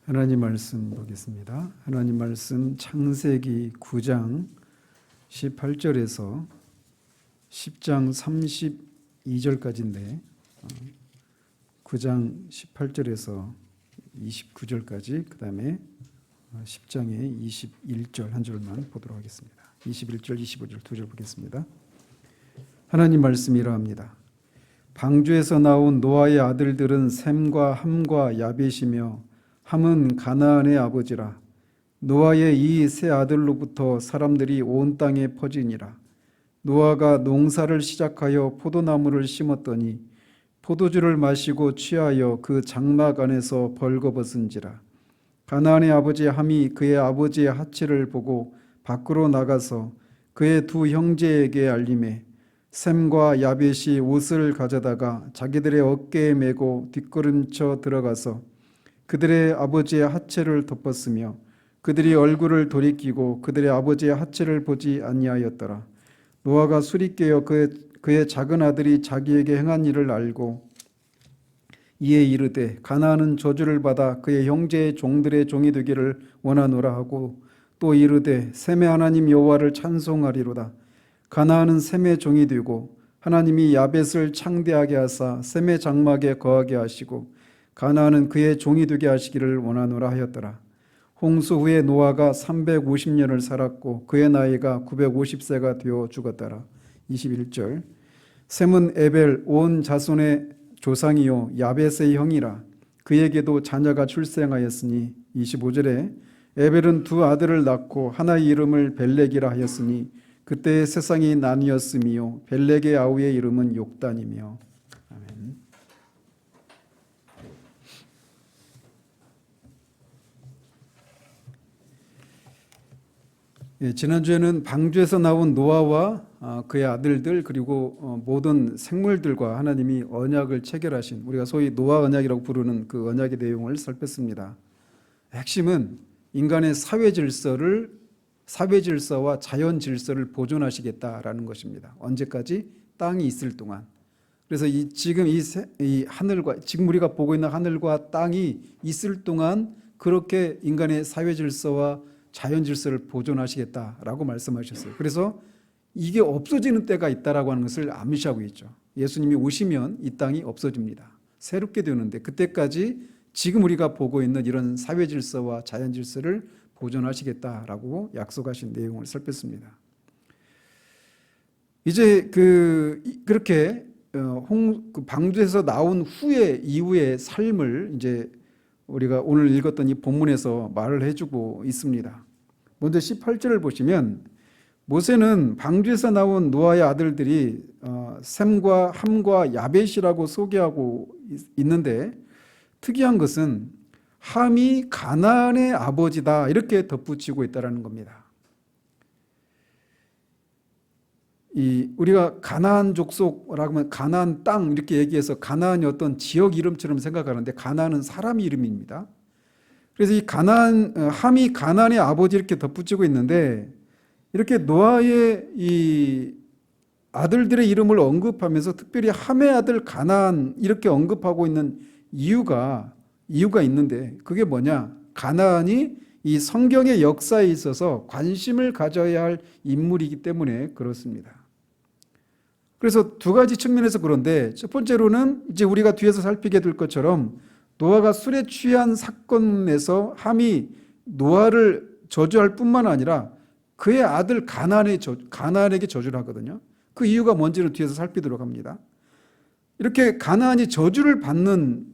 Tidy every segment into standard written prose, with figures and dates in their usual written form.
하나님 말씀 보겠습니다. 하나님 말씀 창세기 9장 18절에서 10장 32절까지인데 9장 18절에서 29절까지 그 다음에 10장의 21절 한 절만 보도록 하겠습니다. 21절, 25절 두 절 보겠습니다. 하나님 말씀이 이러합니다. 방주에서 나온 노아의 아들들은 셈과 함과 야벳이며 함은 가나안의 아버지라. 노아의 이 세 아들로부터 사람들이 온 땅에 퍼지니라. 노아가 농사를 시작하여 포도나무를 심었더니 포도주를 마시고 취하여 그 장막 안에서 벌거벗은지라. 가나안의 아버지 함이 그의 아버지의 하체를 보고 밖으로 나가서 그의 두 형제에게 알림해 셈과 야벳이 옷을 가져다가 자기들의 어깨에 메고 뒷걸음쳐 들어가서 그들의 아버지의 하체를 덮었으며 그들이 얼굴을 돌이키고 그들의 아버지의 하체를 보지 아니하였더라. 노아가 술이 깨어 그의 작은 아들이 자기에게 행한 일을 알고 이에 이르되 가나안은 저주를 받아 그의 형제의 종들의 종이 되기를 원하노라 하고 또 이르되 셈의 하나님 여호와를 찬송하리로다. 가나안은 셈의 종이 되고 하나님이 야벳을 창대하게 하사 셈의 장막에 거하게 하시고 가나안은 그의 종이 되게 하시기를 원하노라 하였더라. 홍수 후에 노아가 350년을 살았고 그의 나이가 950세가 되어 죽었더라. 21절 셈은 에벨 온 자손의 조상이요 야벳의 형이라. 그에게도 자녀가 출생하였으니 25절에 에벨은 두 아들을 낳고 하나의 이름을 벨렉이라 하였으니 그때 세상이 나뉘었으며 벨렉의 아우의 이름은 욕단이며. 아멘. 지난주에는 방주에서 나온 노아와 그의 아들들 그리고 모든 생물들과 하나님이 언약을 체결하신, 우리가 소위 노아 언약이라고 부르는 그 언약의 내용을 살폈습니다. 핵심은 인간의 사회 질서와 자연 질서를 보존하시겠다라는 것입니다. 언제까지? 땅이 있을 동안. 그래서 지금 지금 우리가 보고 있는 하늘과 땅이 있을 동안 그렇게 인간의 사회 질서와 자연 질서를 보존하시겠다라고 말씀하셨어요. 그래서 이게 없어지는 때가 있다라고 하는 것을 암시하고 있죠. 예수님이 오시면 이 땅이 없어집니다. 새롭게 되는데 그때까지 지금 우리가 보고 있는 이런 사회 질서와 자연 질서를 보존하시겠다라고 약속하신 내용을 살폈습니다. 이제 그렇게 방주에서 나온 이후의 삶을 이제 우리가 오늘 읽었던 이 본문에서 말을 해주고 있습니다. 먼저 18절을 보시면 모세는 방주에서 나온 노아의 아들들이 셈과 함과 야벳이라고 소개하고 있는데 특이한 것은 함이 가나안의 아버지다 이렇게 덧붙이고 있다는 겁니다. 우리가 가나안 족속이라고 하면 가나안 땅 이렇게 얘기해서 가나안이 어떤 지역 이름처럼 생각하는데 가나안은 사람 이름입니다. 그래서 이 함이 가나안의 아버지 이렇게 덧붙이고 있는데 이렇게 노아의 이 아들들의 이름을 언급하면서 특별히 함의 아들 가나안 이렇게 언급하고 있는 이유가 있는데 그게 뭐냐? 가나안이 이 성경의 역사에 있어서 관심을 가져야 할 인물이기 때문에 그렇습니다. 그래서 두 가지 측면에서 그런데 첫 번째로는 이제 우리가 뒤에서 살피게 될 것처럼 노아가 술에 취한 사건에서 함이 노아를 저주할 뿐만 아니라 그의 아들 가나안에게 저주를 하거든요. 그 이유가 뭔지는 뒤에서 살피도록 합니다. 이렇게 가나안이 저주를 받는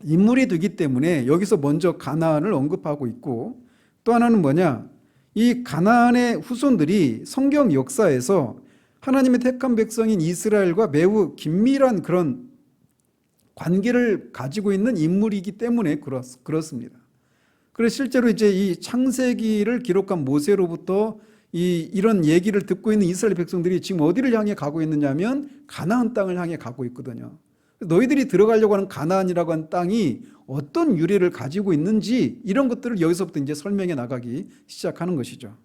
인물이 되기 때문에 여기서 먼저 가나안을 언급하고 있고 또 하나는 뭐냐? 이 가나안의 후손들이 성경 역사에서 하나님의 택한 백성인 이스라엘과 매우 긴밀한 그런 관계를 가지고 있는 인물이기 때문에 그렇습니다. 그래서 실제로 이제 이 창세기를 기록한 모세로부터 이런 얘기를 듣고 있는 이스라엘 백성들이 지금 어디를 향해 가고 있느냐면 가나안 땅을 향해 가고 있거든요. 너희들이 들어가려고 하는 가나안이라고 하는 땅이 어떤 유래를 가지고 있는지 이런 것들을 여기서부터 이제 설명해 나가기 시작하는 것이죠.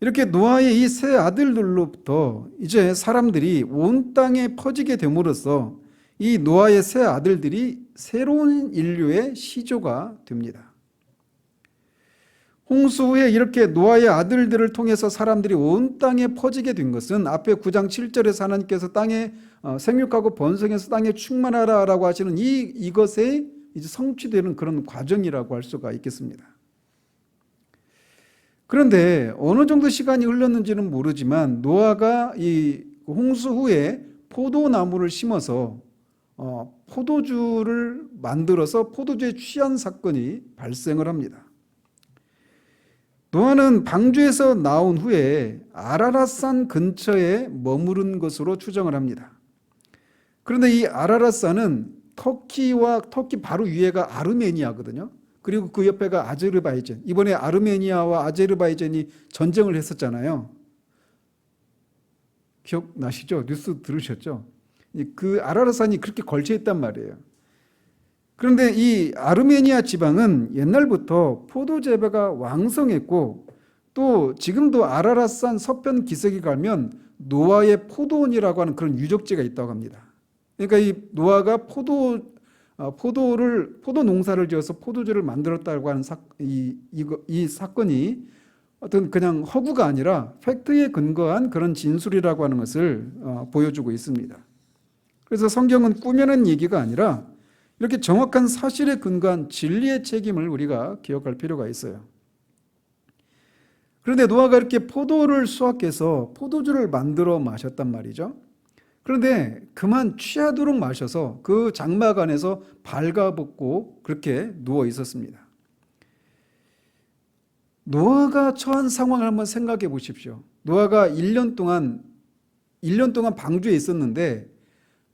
이렇게 노아의 이 세 아들들로부터 이제 사람들이 온 땅에 퍼지게 됨으로써 이 노아의 세 아들들이 새로운 인류의 시조가 됩니다. 홍수 후에 이렇게 노아의 아들들을 통해서 사람들이 온 땅에 퍼지게 된 것은 앞에 9장 7절에서 하나님께서 땅에 생육하고 번성해서 땅에 충만하라라고 하시는 이것에 이제 성취되는 그런 과정이라고 할 수가 있겠습니다. 그런데 어느 정도 시간이 흘렀는지는 모르지만 노아가 이 홍수 후에 포도나무를 심어서 포도주를 만들어서 포도주에 취한 사건이 발생을 합니다. 노아는 방주에서 나온 후에 아라랏산 근처에 머무른 것으로 추정을 합니다. 그런데 이 아라랏산은 터키 바로 위에가 아르메니아거든요. 그리고 그 옆에가 아제르바이잔. 이번에 아르메니아와 아제르바이잔이 전쟁을 했었잖아요. 기억나시죠? 뉴스 들으셨죠? 그 아라랏산이 그렇게 걸쳐 있단 말이에요. 그런데 이 아르메니아 지방은 옛날부터 포도 재배가 왕성했고 또 지금도 아라랏산 서편 기슭에 가면 노아의 포도원이라고 하는 그런 유적지가 있다고 합니다. 그러니까 이 노아가 포도 농사를 지어서 포도주를 만들었다고 하는 이 사건이 어떤 그냥 허구가 아니라 팩트에 근거한 그런 진술이라고 하는 것을 보여주고 있습니다. 그래서 성경은 꾸며낸 얘기가 아니라 이렇게 정확한 사실에 근거한 진리의 책임을 우리가 기억할 필요가 있어요. 그런데 노아가 이렇게 포도를 수확해서 포도주를 만들어 마셨단 말이죠. 그런데 그만 취하도록 마셔서 그 장막 안에서 발가벗고 그렇게 누워 있었습니다. 노아가 처한 상황을 한번 생각해 보십시오. 노아가 1년 동안 방주에 있었는데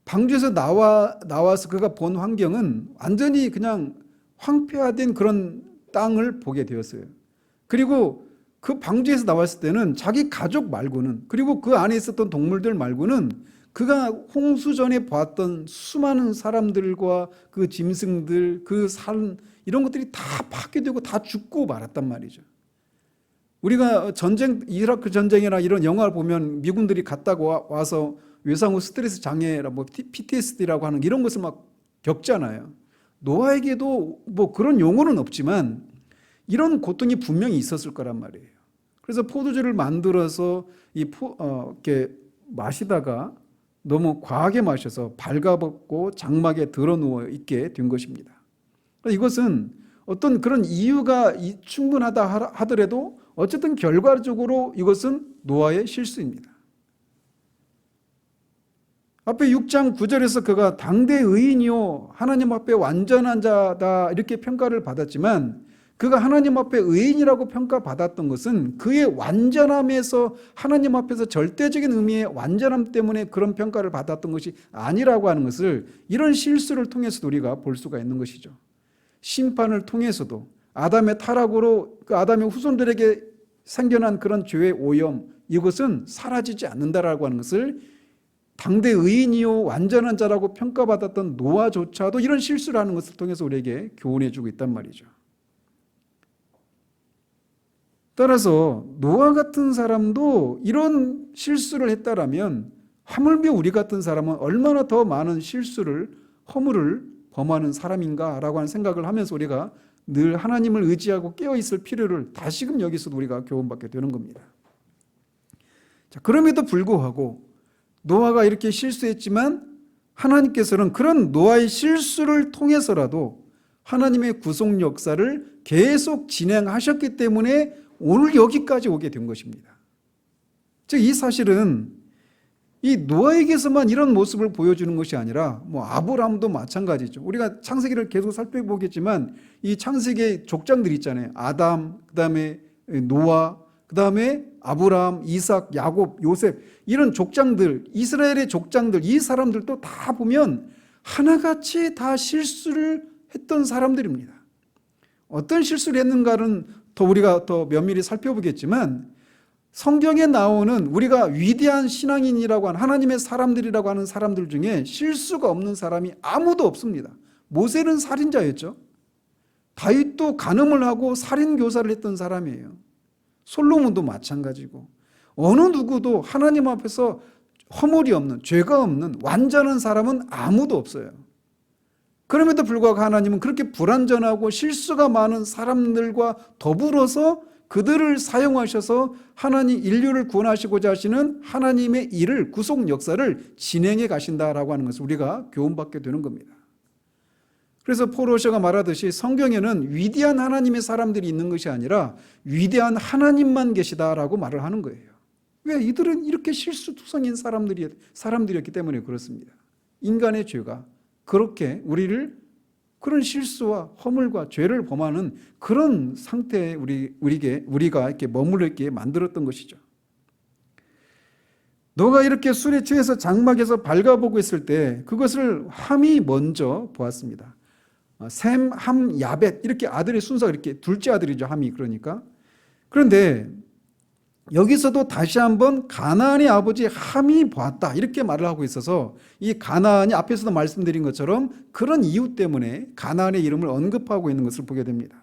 방주에서 나와서 그가 본 환경은 완전히 그냥 황폐화된 그런 땅을 보게 되었어요. 그리고 그 방주에서 나왔을 때는 자기 가족 말고는, 그리고 그 안에 있었던 동물들 말고는 그가 홍수 전에 봤던 수많은 사람들과 그 짐승들, 그 산, 이런 것들이 다 파괴되고 다 죽고 말았단 말이죠. 우리가 이라크 전쟁이나 이런 영화를 보면 미군들이 갔다고 와서 외상후 스트레스 장애라 PTSD라고 하는 이런 것을 막 겪잖아요. 노아에게도 뭐 그런 용어는 없지만 이런 고통이 분명히 있었을 거란 말이에요. 그래서 포도주를 만들어서 이렇게 마시다가 너무 과하게 마셔서 발가벗고 장막에 드러누워 있게 된 것입니다. 이것은 어떤 그런 이유가 충분하다 하더라도 어쨌든 결과적으로 이것은 노아의 실수입니다. 앞에 6장 9절에서 그가 당대 의인이요 하나님 앞에 완전한 자다 이렇게 평가를 받았지만 그가 하나님 앞에 의인이라고 평가받았던 것은 그의 완전함에서 하나님 앞에서 절대적인 의미의 완전함 때문에 그런 평가를 받았던 것이 아니라고 하는 것을 이런 실수를 통해서도 우리가 볼 수가 있는 것이죠. 심판을 통해서도 아담의 타락으로 그 아담의 후손들에게 생겨난 그런 죄의 오염, 이것은 사라지지 않는다라고 하는 것을 당대 의인이요 완전한 자라고 평가받았던 노아조차도 이런 실수를 하는 것을 통해서 우리에게 교훈해 주고 있단 말이죠. 따라서 노아 같은 사람도 이런 실수를 했다라면 하물며 우리 같은 사람은 얼마나 더 많은 허물을 범하는 사람인가라고 하는 생각을 하면서 우리가 늘 하나님을 의지하고 깨어있을 필요를 다시금 여기서도 우리가 교훈받게 되는 겁니다. 자, 그럼에도 불구하고 노아가 이렇게 실수했지만 하나님께서는 그런 노아의 실수를 통해서라도 하나님의 구속 역사를 계속 진행하셨기 때문에 오늘 여기까지 오게 된 것입니다. 즉 이 사실은 이 노아에게서만 이런 모습을 보여주는 것이 아니라 아브라함도 마찬가지죠. 우리가 창세기를 계속 살펴보겠지만 이 창세기의 족장들 있잖아요. 아담, 그다음에 노아, 그다음에 아브라함, 이삭, 야곱, 요셉, 이런 족장들, 이스라엘의 족장들, 이 사람들도 다 보면 하나같이 다 실수를 했던 사람들입니다. 어떤 실수를 했는가는 우리가 더 면밀히 살펴보겠지만 성경에 나오는 우리가 위대한 신앙인이라고 하는 하나님의 사람들이라고 하는 사람들 중에 실수가 없는 사람이 아무도 없습니다. 모세는 살인자였죠. 다윗도 간음을 하고 살인교사를 했던 사람이에요. 솔로몬도 마찬가지고 어느 누구도 하나님 앞에서 허물이 없는, 죄가 없는 완전한 사람은 아무도 없어요. 그럼에도 불구하고 하나님은 그렇게 불완전하고 실수가 많은 사람들과 더불어서 그들을 사용하셔서 하나님 인류를 구원하시고자 하시는 하나님의 일을, 구속 역사를 진행해 가신다라고 하는 것을 우리가 교훈받게 되는 겁니다. 그래서 폴 오셔가 말하듯이 성경에는 위대한 하나님의 사람들이 있는 것이 아니라 위대한 하나님만 계시다라고 말을 하는 거예요. 왜? 이들은 이렇게 실수투성인 사람들이었기 때문에 그렇습니다. 인간의 죄가 그렇게 우리를 그런 실수와 허물과 죄를 범하는 그런 상태에 우리가 이렇게 머물러 있게 만들었던 것이죠. 너가 이렇게 술에 취해서 장막에서 발가보고 있을 때 그것을 함이 먼저 보았습니다. 셈, 함, 야벳 이렇게 아들의 순서가 이렇게 둘째 아들이죠. 함이 그러니까. 그런데 여기서도 다시 한번 가나안의 아버지 함이 보았다 이렇게 말을 하고 있어서 이 가나안이 앞에서도 말씀드린 것처럼 그런 이유 때문에 가나안의 이름을 언급하고 있는 것을 보게 됩니다.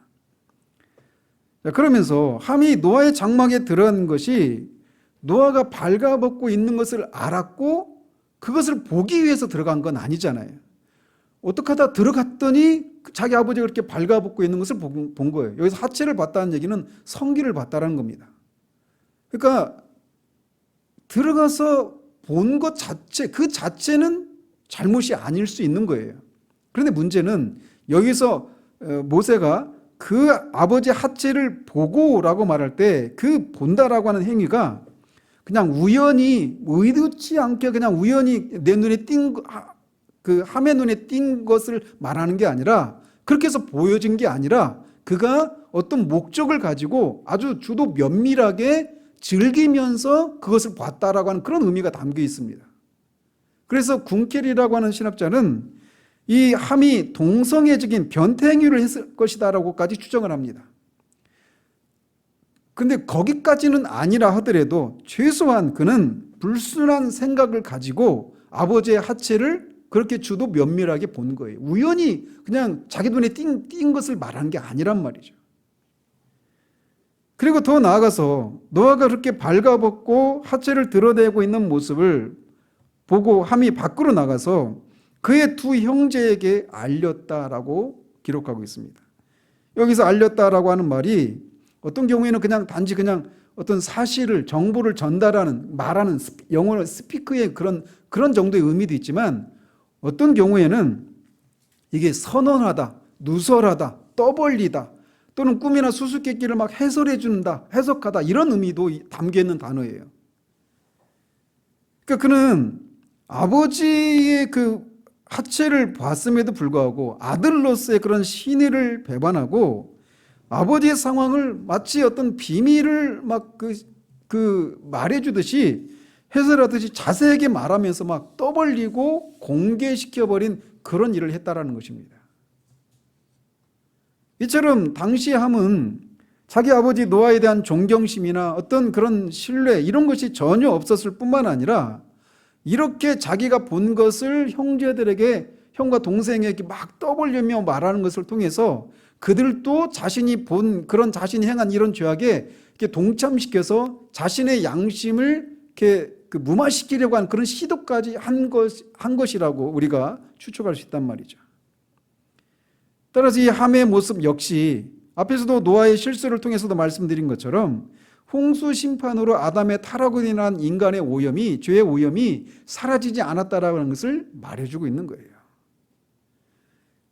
그러면서 함이 노아의 장막에 들어간 것이 노아가 발가벗고 있는 것을 알았고 그것을 보기 위해서 들어간 건 아니잖아요. 어떻게 하다 들어갔더니 자기 아버지가 그렇게 발가벗고 있는 것을 본 거예요. 여기서 하체를 봤다는 얘기는 성기를 봤다는 겁니다. 그러니까 들어가서 본 것 자체, 그 자체는 잘못이 아닐 수 있는 거예요. 그런데 문제는 여기서 모세가 그 아버지 하체를 보고라고 말할 때 그 본다라고 하는 행위가 그냥 우연히 의도치 않게 그냥 우연히 내 눈에 그 함의 눈에 띈 것을 말하는 게 아니라 그렇게 해서 보여진 게 아니라 그가 어떤 목적을 가지고 아주 주도 면밀하게 즐기면서 그것을 봤다라고 하는 그런 의미가 담겨 있습니다. 그래서 군켈이라고 하는 신학자는 이 함이 동성애적인 변태 행위를 했을 것이다라고까지 추정을 합니다. 그런데 거기까지는 아니라 하더라도 최소한 그는 불순한 생각을 가지고 아버지의 하체를 그렇게 주도 면밀하게 본 거예요. 우연히 그냥 자기 눈에 띈 것을 말하는 게 아니란 말이죠. 그리고 더 나아가서 노아가 그렇게 발가벗고 하체를 드러내고 있는 모습을 보고 함이 밖으로 나가서 그의 두 형제에게 알렸다라고 기록하고 있습니다. 여기서 알렸다라고 하는 말이 어떤 경우에는 그냥 단지 그냥 어떤 사실을 정보를 전달하는 말하는 영어로 스피크의 그런 정도의 의미도 있지만 어떤 경우에는 이게 선언하다, 누설하다, 떠벌리다 또는 꿈이나 수수께끼를 막 해설해 준다, 해석하다 이런 의미도 담겨 있는 단어예요. 그러니까 그는 아버지의 그 하체를 봤음에도 불구하고 아들로서의 그런 신의를 배반하고 아버지의 상황을 마치 어떤 비밀을 막 말해주듯이 해설하듯이 자세하게 말하면서 막 떠벌리고 공개시켜버린 그런 일을 했다라는 것입니다. 이처럼 당시 함은 자기 아버지 노아에 대한 존경심이나 어떤 그런 신뢰 이런 것이 전혀 없었을 뿐만 아니라 이렇게 자기가 본 것을 형제들에게 형과 동생에게 막 떠벌리며 말하는 것을 통해서 그들도 자신이 본 그런 자신이 행한 이런 죄악에 이렇게 동참시켜서 자신의 양심을 이렇게 무마시키려고 한 그런 시도까지 한 것이라고 우리가 추측할 수 있단 말이죠. 따라서 이 함의 모습 역시 앞에서도 노아의 실수를 통해서도 말씀드린 것처럼 홍수 심판으로 아담의 타락으로 인한 인간의 오염이 죄의 오염이 사라지지 않았다라는 것을 말해주고 있는 거예요.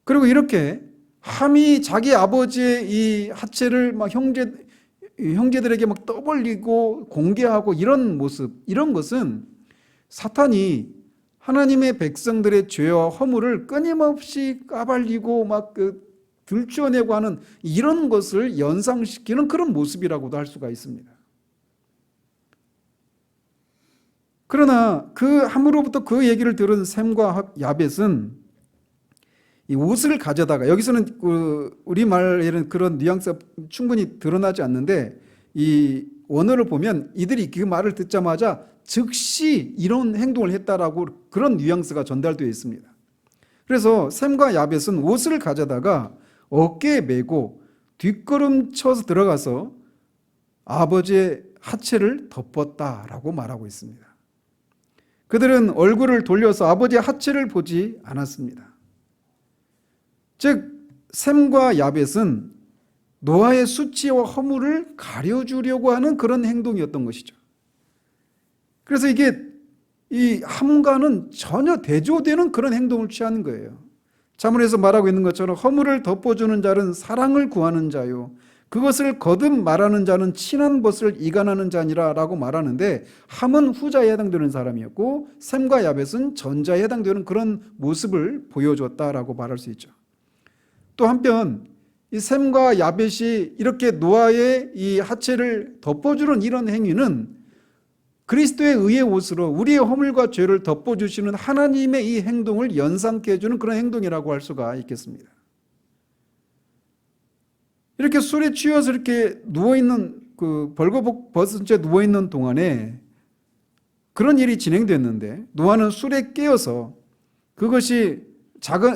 그리고 이렇게 함이 자기 아버지의 이 하체를 막 형제들에게 막 떠벌리고 공개하고 이런 모습, 이런 것은 사탄이 하나님의 백성들의 죄와 허물을 끊임없이 까발리고 막 들추어내고 하는 이런 것을 연상시키는 그런 모습이라고도 할 수가 있습니다. 그러나 그 함으로부터 그 얘기를 들은 셈과 야벳은 이 옷을 가져다가 여기서는 우리말에는 그런 뉘앙스가 충분히 드러나지 않는데 이 원어를 보면 이들이 그 말을 듣자마자 즉시 이런 행동을 했다라고 그런 뉘앙스가 전달되어 있습니다. 그래서 셈과 야벳은 옷을 가져다가 어깨에 메고 뒷걸음쳐서 들어가서 아버지의 하체를 덮었다라고 말하고 있습니다. 그들은 얼굴을 돌려서 아버지의 하체를 보지 않았습니다. 즉 셈과 야벳은 노아의 수치와 허물을 가려주려고 하는 그런 행동이었던 것이죠. 그래서 이게 이 함과는 전혀 대조되는 그런 행동을 취하는 거예요. 자문에서 말하고 있는 것처럼 허물을 덮어주는 자는 사랑을 구하는 자요, 그것을 거듭 말하는 자는 친한 것을 이간하는 자니라 라고 말하는데, 함은 후자에 해당되는 사람이었고 셈과 야벳은 전자에 해당되는 그런 모습을 보여줬다라고 말할 수 있죠. 또 한편 이 셈과 야벳이 이렇게 노아의 이 하체를 덮어주는 이런 행위는 그리스도의 의의 옷으로 우리의 허물과 죄를 덮어주시는 하나님의 이 행동을 연상케 해주는 그런 행동이라고 할 수가 있겠습니다. 이렇게 술에 취해서 이렇게 누워있는, 벌거벗은 채 누워있는 동안에 그런 일이 진행됐는데, 노아는 술에 깨어서 그것이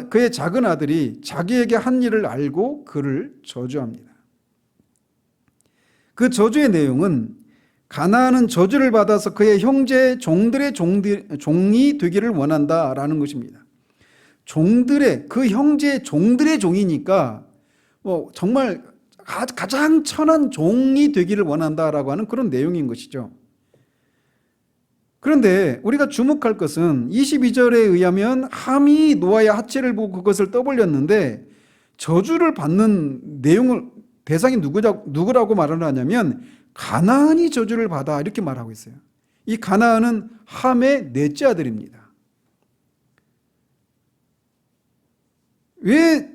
그의 작은 아들이 자기에게 한 일을 알고 그를 저주합니다. 그 저주의 내용은 가나안은 저주를 받아서 그의 형제 종들의 종이 되기를 원한다라는 것입니다. 그 형제 종들의 종이니까 정말 가장 천한 종이 되기를 원한다라고 하는 그런 내용인 것이죠. 그런데 우리가 주목할 것은 22절에 의하면 함이 노아의 하체를 보고 그것을 떠벌렸는데, 저주를 받는 대상이 누구라고 말을 하냐면 가나안이 저주를 받아 이렇게 말하고 있어요. 이 가나안은 함의 넷째 아들입니다. 왜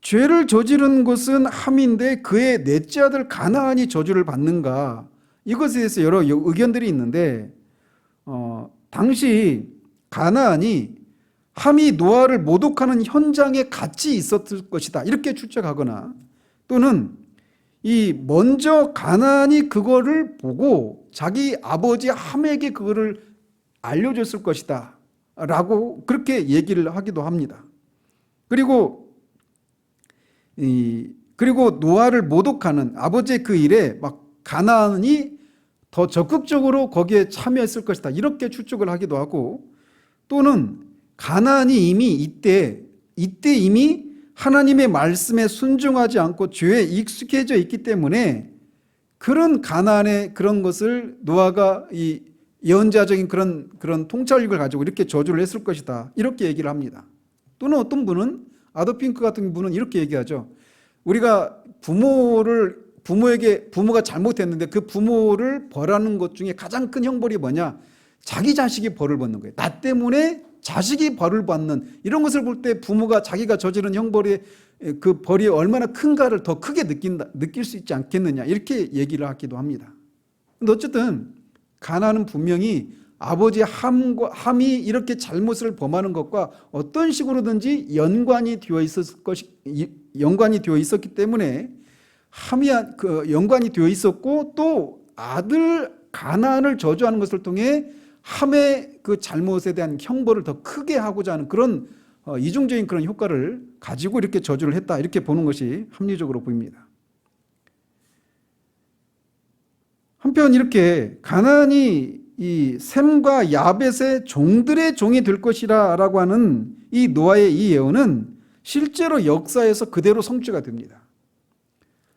죄를 저지른 것은 함인데 그의 넷째 아들 가나안이 저주를 받는가? 이것에 대해서 여러 의견들이 있는데, 당시 가나안이 함이 노아를 모독하는 현장에 같이 있었을 것이다 이렇게 추측하거나, 또는 먼저 가나안이 그거를 보고 자기 아버지 함에게 그거를 알려줬을 것이다 라고 그렇게 얘기를 하기도 합니다. 그리고 노아를 모독하는 아버지의 그 일에 막 가나안이 더 적극적으로 거기에 참여했을 것이다 이렇게 추측을 하기도 하고, 또는 가나안이 이미 이때 이미 하나님의 말씀에 순종하지 않고 죄에 익숙해져 있기 때문에 그런 가나안의 그런 것을 노아가 이 예언자적인 그런 통찰력을 가지고 이렇게 저주를 했을 것이다 이렇게 얘기를 합니다. 또는 어떤 분은, 아더핑크 같은 분은 이렇게 얘기하죠. 우리가 부모가 잘못했는데 그 부모를 벌하는 것 중에 가장 큰 형벌이 뭐냐? 자기 자식이 벌을 받는 거예요. 나 때문에 자식이 벌을 받는, 이런 것을 볼 때 부모가 자기가 저지른 형벌의 그 벌이 얼마나 큰가를 더 크게 느낄 수 있지 않겠느냐 이렇게 얘기를 하기도 합니다. 근데 어쨌든 가나안은 분명히 아버지 함이 이렇게 잘못을 범하는 것과 어떤 식으로든지 연관이 되어 있었기 때문에 연관이 되어 있었고, 또 아들 가나안을 저주하는 것을 통해 함의 그 잘못에 대한 형벌을 더 크게 하고자 하는 그런 이중적인 그런 효과를 가지고 이렇게 저주를 했다 이렇게 보는 것이 합리적으로 보입니다. 한편 이렇게 가나안이 이 셈과 야벳의 종들의 종이 될 것이라 라고 하는 이 노아의 이 예언은 실제로 역사에서 그대로 성취가 됩니다.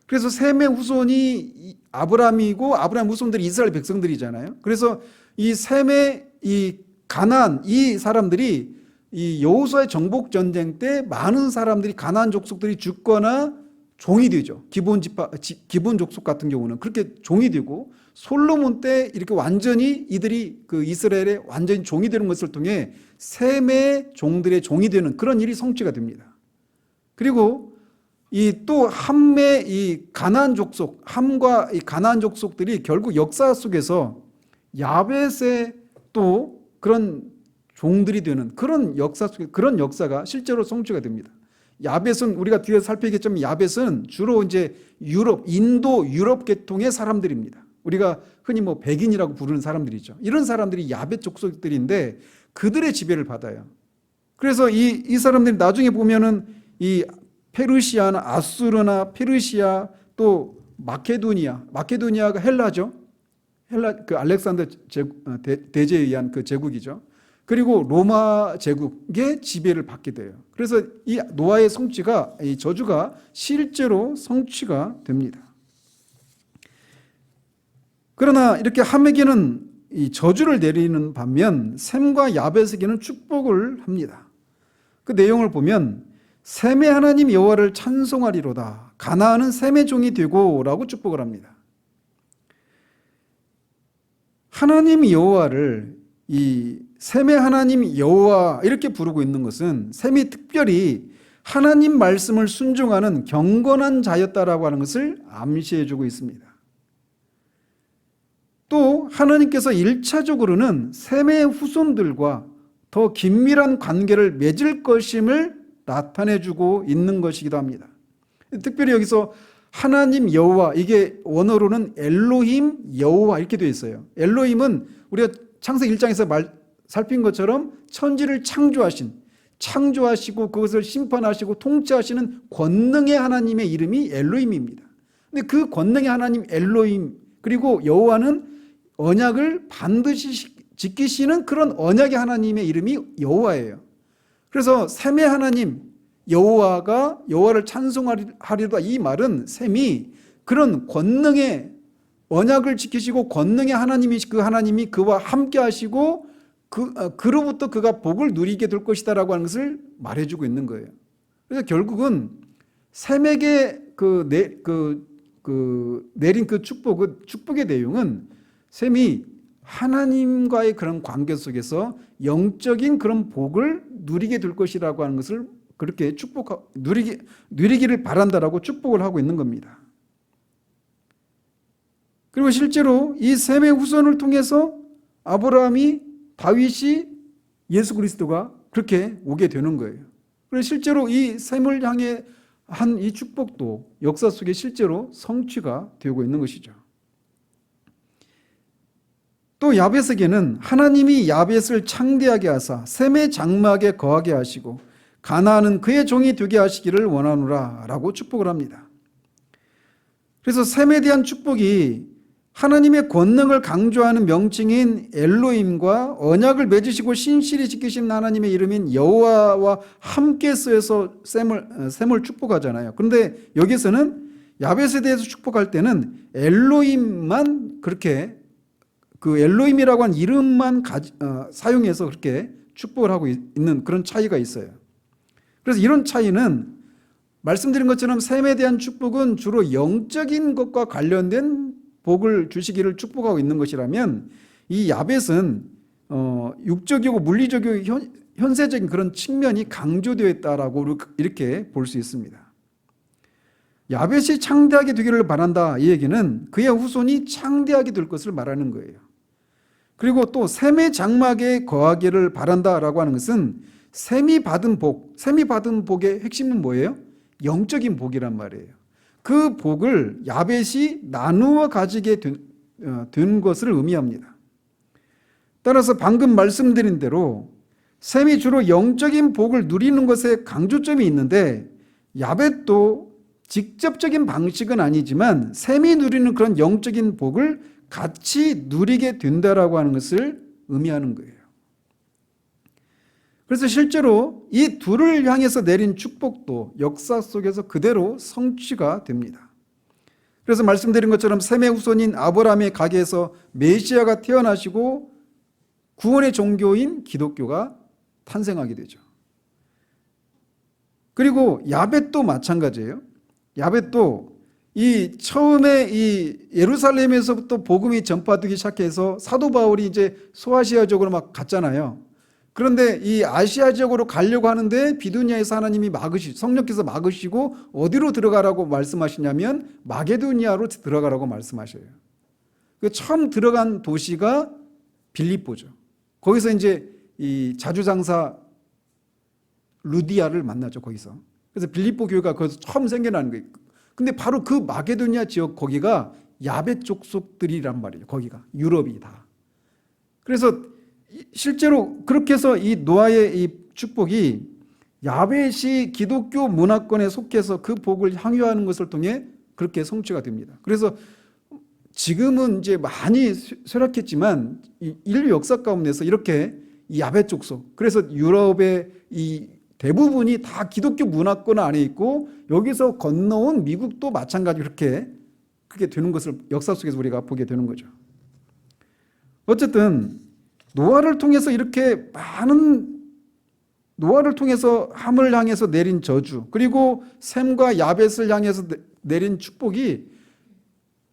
그래서 셈의 후손이 아브라함이고 아브라함 후손들이 이스라엘 백성들이잖아요. 그래서 이 셈의 이 가나안 이 사람들이 이 여호수아의 정복 전쟁 때 많은 사람들이 가나안 족속들이 죽거나 종이 되죠. 기본 족속 같은 경우는 그렇게 종이 되고, 솔로몬 때 이렇게 완전히 이들이 그 이스라엘의 완전히 종이 되는 것을 통해 셈의 종들의 종이 되는 그런 일이 성취가 됩니다. 그리고 또 함의 이 가나안 족속, 함과 이 가나안 족속들이 결국 역사 속에서 야벳의 또 그런 종들이 되는 그런 역사 속에 그런 역사가 실제로 성취가 됩니다. 야벳은 우리가 뒤에서 살피겠지만 야벳은 주로 이제 인도 유럽 계통의 사람들입니다. 우리가 흔히 백인이라고 부르는 사람들이죠. 이런 사람들이 야벳 족속들인데 그들의 지배를 받아요. 그래서 이 사람들이 나중에 보면은 이 페르시아나 아수르나 페르시아 또 마케도니아가 헬라죠. 헬라 그 알렉산더 대제에 의한 그 제국이죠. 그리고 로마 제국의 지배를 받게 돼요. 그래서 이 노아의 성취가, 이 저주가 실제로 성취가 됩니다. 그러나 이렇게 함에게는 이 저주를 내리는 반면 셈과 야벳에게는 축복을 합니다. 그 내용을 보면 셈의 하나님 여호와를 찬송하리로다. 가나안은 셈의 종이 되고라고 축복을 합니다. 하나님 여호와를 이 셈의 하나님 여호와 이렇게 부르고 있는 것은 셈이 특별히 하나님 말씀을 순종하는 경건한 자였다라고 하는 것을 암시해 주고 있습니다. 또 하나님께서 1차적으로는 셈의 후손들과 더 긴밀한 관계를 맺을 것임을 나타내 주고 있는 것이기도 합니다. 특별히 여기서 하나님 여호와, 이게 원어로는 엘로힘 여호와 이렇게 되어 있어요. 엘로힘은 우리가 창세기 1장에서 살핀 것처럼 천지를 창조하시고 그것을 심판하시고 통치하시는 권능의 하나님의 이름이 엘로힘입니다. 근데 그 권능의 하나님 엘로힘, 그리고 여호와는 언약을 반드시 지키시는 그런 언약의 하나님의 이름이 여호와예요. 그래서 셈의 하나님 여호와가 여호와를 찬송하리로다, 이 말은 셈이 그런 권능의 언약을 지키시고 권능의 하나님이, 그 하나님이 그와 함께 하시고 그로부터 그가 복을 누리게 될 것이다라고 하는 것을 말해주고 있는 거예요. 그래서 결국은 셈에게 내린 그 축복의 내용은 셈이 하나님과의 그런 관계 속에서 영적인 그런 복을 누리게 될 것이라고 하는 것을 그렇게 누리기를 바란다라고 축복을 하고 있는 겁니다. 그리고 실제로 이 셈의 후손을 통해서 아브라함이, 다윗이, 예수 그리스도가 그렇게 오게 되는 거예요. 그래서 실제로 이 셈을 향해 한 이 축복도 역사 속에 실제로 성취가 되고 있는 것이죠. 또 야벳에게는 하나님이 야벳을 창대하게 하사 셈의 장막에 거하게 하시고 가나안은 그의 종이 되게 하시기를 원하노라 라고 축복을 합니다. 그래서 셈에 대한 축복이 하나님의 권능을 강조하는 명칭인 엘로힘과 언약을 맺으시고 신실히 지키신 하나님의 이름인 여호와와 함께 쓰여서 셈을 축복하잖아요. 그런데 여기서는 야벳에 대해서 축복할 때는 엘로힘만, 그렇게 그 엘로힘이라고 한 이름만 사용해서 그렇게 축복을 하고 있는 그런 차이가 있어요. 그래서 이런 차이는 말씀드린 것처럼 셈에 대한 축복은 주로 영적인 것과 관련된 복을 주시기를 축복하고 있는 것이라면, 이 야벳은 육적이고 물리적이고 현세적인 그런 측면이 강조되어 있다라고 이렇게 볼 수 있습니다. 야벳이 창대하게 되기를 바란다, 이 얘기는 그의 후손이 창대하게 될 것을 말하는 거예요. 그리고 또 셈의 장막에 거하기를 바란다라고 하는 것은 셈이 받은 복의 핵심은 뭐예요? 영적인 복이란 말이에요. 그 복을 야벳이 나누어 가지게 된 것을 의미합니다. 따라서 방금 말씀드린 대로 셈이 주로 영적인 복을 누리는 것에 강조점이 있는데, 야벳도 직접적인 방식은 아니지만 셈이 누리는 그런 영적인 복을 같이 누리게 된다라고 하는 것을 의미하는 거예요. 그래서 실제로 이 둘을 향해서 내린 축복도 역사 속에서 그대로 성취가 됩니다. 그래서 말씀드린 것처럼 셈의 후손인 아브라함의 가게에서 메시아가 태어나시고 구원의 종교인 기독교가 탄생하게 되죠. 그리고 야벳도 마찬가지예요. 야벳도 이 처음에 이 예루살렘에서부터 복음이 전파되기 시작해서 사도 바울이 이제 소아시아 지역으로 막 갔잖아요. 그런데 이 아시아 지역으로 가려고 하는데 비두니아에서 하나님이 성령께서 막으시고 어디로 들어가라고 말씀하시냐면 마게도니아로 들어가라고 말씀하셔요. 그 처음 들어간 도시가 빌립보죠. 거기서 이제 이 자주장사 루디아를 만나죠, 거기서. 그래서 빌립보 교회가 거기서 처음 생겨나는 거예요. 근데 바로 그 마게도니아 지역, 거기가 야벳 족속들이란 말이에요. 거기가 유럽이 다. 그래서 실제로 그렇게 해서 이 노아의 이 축복이 야벳이 기독교 문화권에 속해서 그 복을 향유하는 것을 통해 그렇게 성취가 됩니다. 그래서 지금은 이제 많이 쇠락했지만 인류 역사 가운데서 이렇게 이 야벳 족속. 그래서 유럽의 이 대부분이 다 기독교 문화권 안에 있고 여기서 건너온 미국도 마찬가지로 그렇게 되는 것을 역사 속에서 우리가 보게 되는 거죠. 어쨌든 노아를 통해서 이렇게 많은 노아를 통해서 함을 향해서 내린 저주, 그리고 셈과 야벳을 향해서 내린 축복이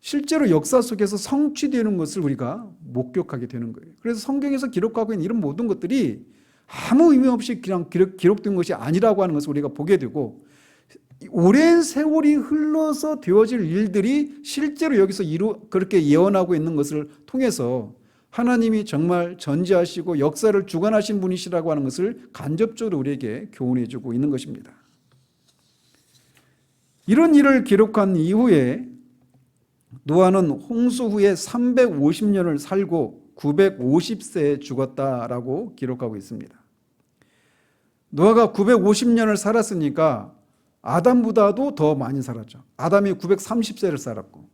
실제로 역사 속에서 성취되는 것을 우리가 목격하게 되는 거예요. 그래서 성경에서 기록하고 있는 이런 모든 것들이 아무 의미 없이 그냥 기록된 것이 아니라고 하는 것을 우리가 보게 되고, 오랜 세월이 흘러서 되어질 일들이 실제로 여기서 그렇게 예언하고 있는 것을 통해서 하나님이 정말 전지하시고 역사를 주관하신 분이시라고 하는 것을 간접적으로 우리에게 교훈해 주고 있는 것입니다. 이런 일을 기록한 이후에 노아는 홍수 후에 350년을 살고 950세에 죽었다라고 기록하고 있습니다. 노아가 950년을 살았으니까 아담보다도 더 많이 살았죠. 아담이 930세를 살았고,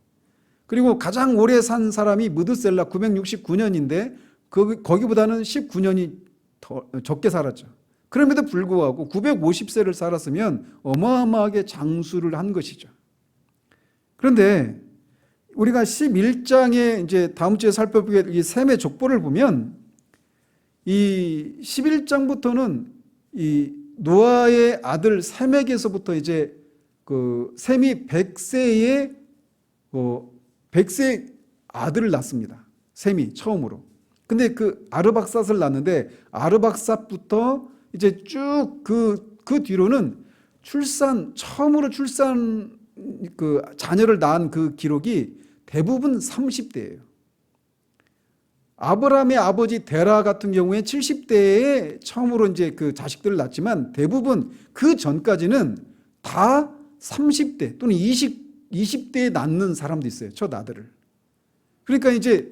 그리고 가장 오래 산 사람이 무드셀라 969년인데 거기보다는 19년이 더 적게 살았죠. 그럼에도 불구하고 950세를 살았으면 어마어마하게 장수를 한 것이죠. 그런데 우리가 11장에 이제 다음 주에 살펴보게 될 이 셈의 족보를 보면, 이 11장부터는 이 노아의 아들 셈에게서부터 이제 그 셈이 100세에 100세 아들을 낳습니다. 셈이 처음으로. 근데 그 아르박삿을 낳는데 아르박삿부터 이제 쭉 그 뒤로는 처음으로 출산 그 자녀를 낳은 그 기록이 대부분 30대예요. 아브라함의 아버지 데라 같은 경우에 70대에 처음으로 이제 그 자식들을 낳지만 대부분 그 전까지는 다 30대 또는 20대에 낳는 사람도 있어요. 첫 아들을. 그러니까 이제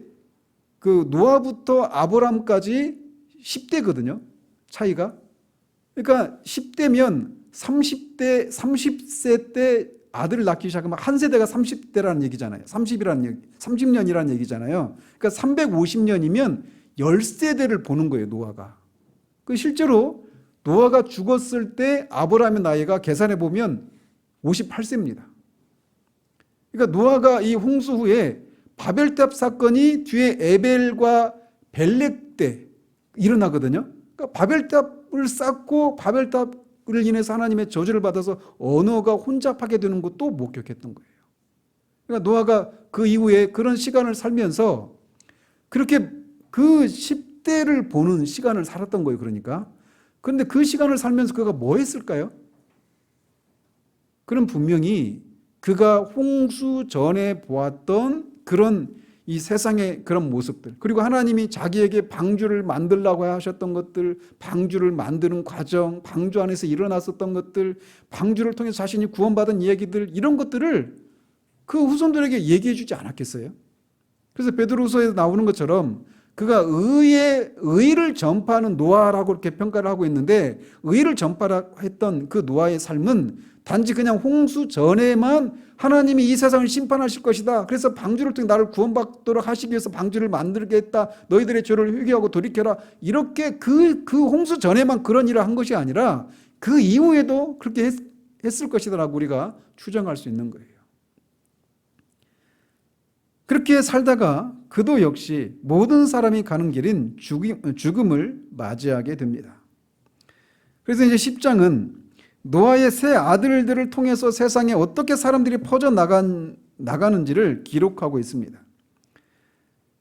그 노아부터 아브라함까지 10대거든요. 차이가. 그러니까 10대면 30세 때 아들을 낳기 시작하면 한 세대가 30대라는 얘기잖아요. 30년이라는 얘기잖아요. 그러니까 350년이면 10세대를 보는 거예요, 노아가. 실제로 노아가 죽었을 때 아브라함의 나이가 계산해 보면 58세입니다. 그러니까 노아가 이 홍수 후에 바벨탑 사건이 뒤에 에벨과 벨렉 때 일어나거든요. 그러니까 바벨탑을 쌓고 바벨탑을 인해서 하나님의 저주를 받아서 언어가 혼잡하게 되는 것도 목격했던 거예요. 그러니까 노아가 그 이후에 그런 시간을 살면서 그렇게 그 10대를 보는 시간을 살았던 거예요. 그런데 그 시간을 살면서 그가 뭐 했을까요? 그는 분명히 그가 홍수 전에 보았던 그런 이 세상의 그런 모습들, 그리고 하나님이 자기에게 방주를 만들라고 하셨던 것들, 방주를 만드는 과정, 방주 안에서 일어났었던 것들, 방주를 통해서 자신이 구원받은 이야기들, 이런 것들을 그 후손들에게 얘기해 주지 않았겠어요? 그래서 베드로후서에 나오는 것처럼 그가 의를 전파하는 노아라고 이렇게 평가를 하고 있는데, 의를 전파했던 그 노아의 삶은 단지 그냥 홍수 전에만 하나님이 이 세상을 심판하실 것이다, 그래서 방주를 통해 나를 구원받도록 하시기 위해서 방주를 만들겠다, 너희들의 죄를 회개하고 돌이켜라, 이렇게 그 홍수 전에만 그런 일을 한 것이 아니라 그 이후에도 그렇게 했을 것이다라고 우리가 추정할 수 있는 거예요. 그렇게 살다가 그도 역시 모든 사람이 가는 길인 죽음을 맞이하게 됩니다. 그래서 이제 10장은 노아의 세 아들들을 통해서 세상에 어떻게 사람들이 퍼져 나가는지를 기록하고 있습니다.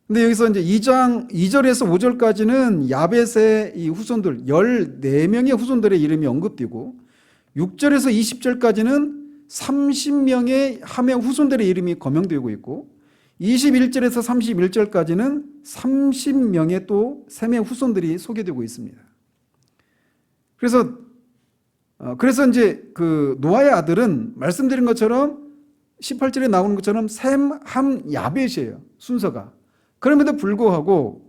근데 여기서 이제 2장 2절에서 5절까지는 야벳의 이 후손들 14명의 후손들의 이름이 언급되고, 6절에서 20절까지는 30명의 함의 후손들의 이름이 거명되고 있고, 21절에서 31절까지는 30명의 또 셈의 후손들이 소개되고 있습니다. 그래서 이제 그 노아의 아들은 말씀드린 것처럼 18절에 나오는 것처럼 셈, 함, 야벳이에요, 순서가. 그럼에도 불구하고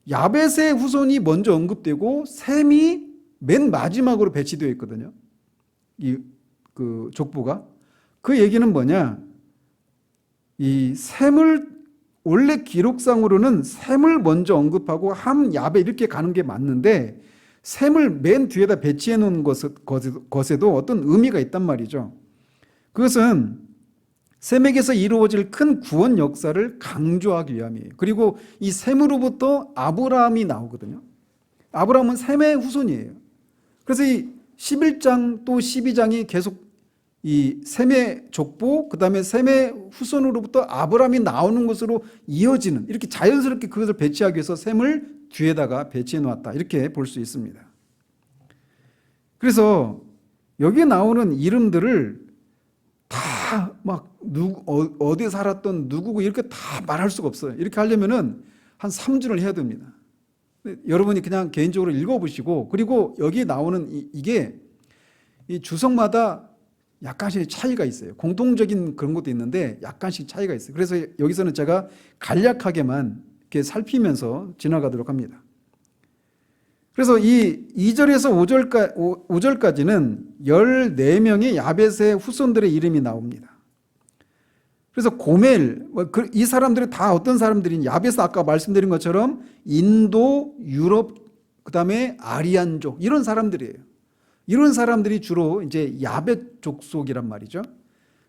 야벳의 후손이 먼저 언급되고 셈이 맨 마지막으로 배치되어 있거든요. 그 족보가. 그 얘기는 뭐냐? 이 셈을 원래 기록상으로는 셈을 먼저 언급하고 함, 야베 이렇게 가는 게 맞는데 셈을 맨 뒤에다 배치해 놓은 것에도 어떤 의미가 있단 말이죠. 그것은 셈에게서 이루어질 큰 구원 역사를 강조하기 위함이에요. 그리고 이 셈으로부터 아브라함이 나오거든요. 아브라함은 셈의 후손이에요. 그래서 이 11장 또 12장이 계속 이 셈의 족보, 그 다음에 셈의 후손으로부터 아브라함이 나오는 것으로 이어지는, 이렇게 자연스럽게 그것을 배치하기 위해서 셈을 뒤에다가 배치해 놓았다, 이렇게 볼 수 있습니다. 그래서 여기에 나오는 이름들을 다 막 어디에 살았던 누구고 이렇게 다 말할 수가 없어요. 이렇게 하려면은 한 3주를 해야 됩니다. 여러분이 그냥 개인적으로 읽어보시고, 그리고 여기에 나오는 이게 이 주석마다 약간씩 차이가 있어요. 공통적인 그런 것도 있는데 약간씩 차이가 있어요. 그래서 여기서는 제가 간략하게만 이렇게 살피면서 지나가도록 합니다. 그래서 이 2절에서 5절까지는 14명의 야벳의 후손들의 이름이 나옵니다. 그래서 고멜, 이 사람들은 다 어떤 사람들이냐? 야벳은 아까 말씀드린 것처럼 인도, 유럽, 그 다음에 아리안족, 이런 사람들이에요. 이런 사람들이 주로 이제 야벳 족속이란 말이죠.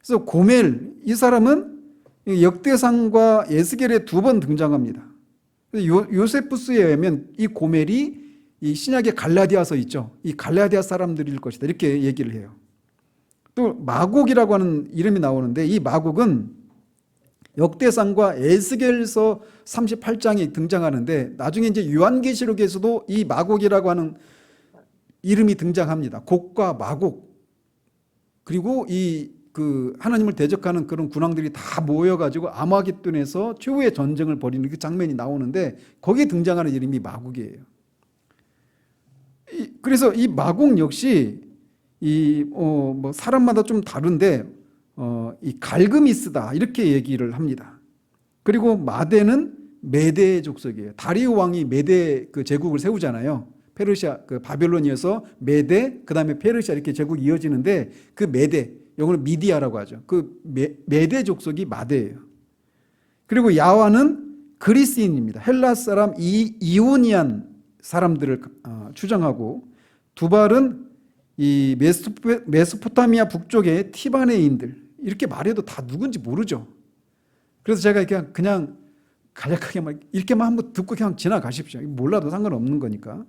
그래서 고멜, 이 사람은 역대상과 에스겔에 2번 등장합니다. 요세푸스에 의하면 이 고멜이 이 신약의 갈라디아서 있죠. 이 갈라디아 사람들일 것이다, 이렇게 얘기를 해요. 또 마곡이라고 하는 이름이 나오는데, 이 마곡은 역대상과 에스겔서 38장에 등장하는데, 나중에 이제 요한계시록에서도 이 마곡이라고 하는 이름이 등장합니다. 곡과 마곡, 그리고 그 하나님을 대적하는 그런 군왕들이 다 모여가지고 아마겟돈에서 최후의 전쟁을 벌이는 그 장면이 나오는데, 거기에 등장하는 이름이 마곡이에요. 그래서 이 마곡 역시 뭐 사람마다 좀 다른데 이 갈그미스다, 이렇게 얘기를 합니다. 그리고 마대는 메대 족속이에요. 다리오 왕이 메대 그 제국을 세우잖아요. 페르시아, 그 바벨론이어서 메대, 그 다음에 페르시아, 이렇게 제국이 이어지는데 그 메대, 영어로 미디아라고 하죠. 그 메대 족속이 마대예요. 그리고 야와는 그리스인입니다. 헬라스 사람 이오니안 사람들을 추정하고, 두발은 이 메소포타미아 북쪽의 티바네인들, 이렇게 말해도 다 누군지 모르죠. 그래서 제가 그냥 간략하게 이렇게만 한번 듣고 그냥 지나가십시오. 몰라도 상관없는 거니까.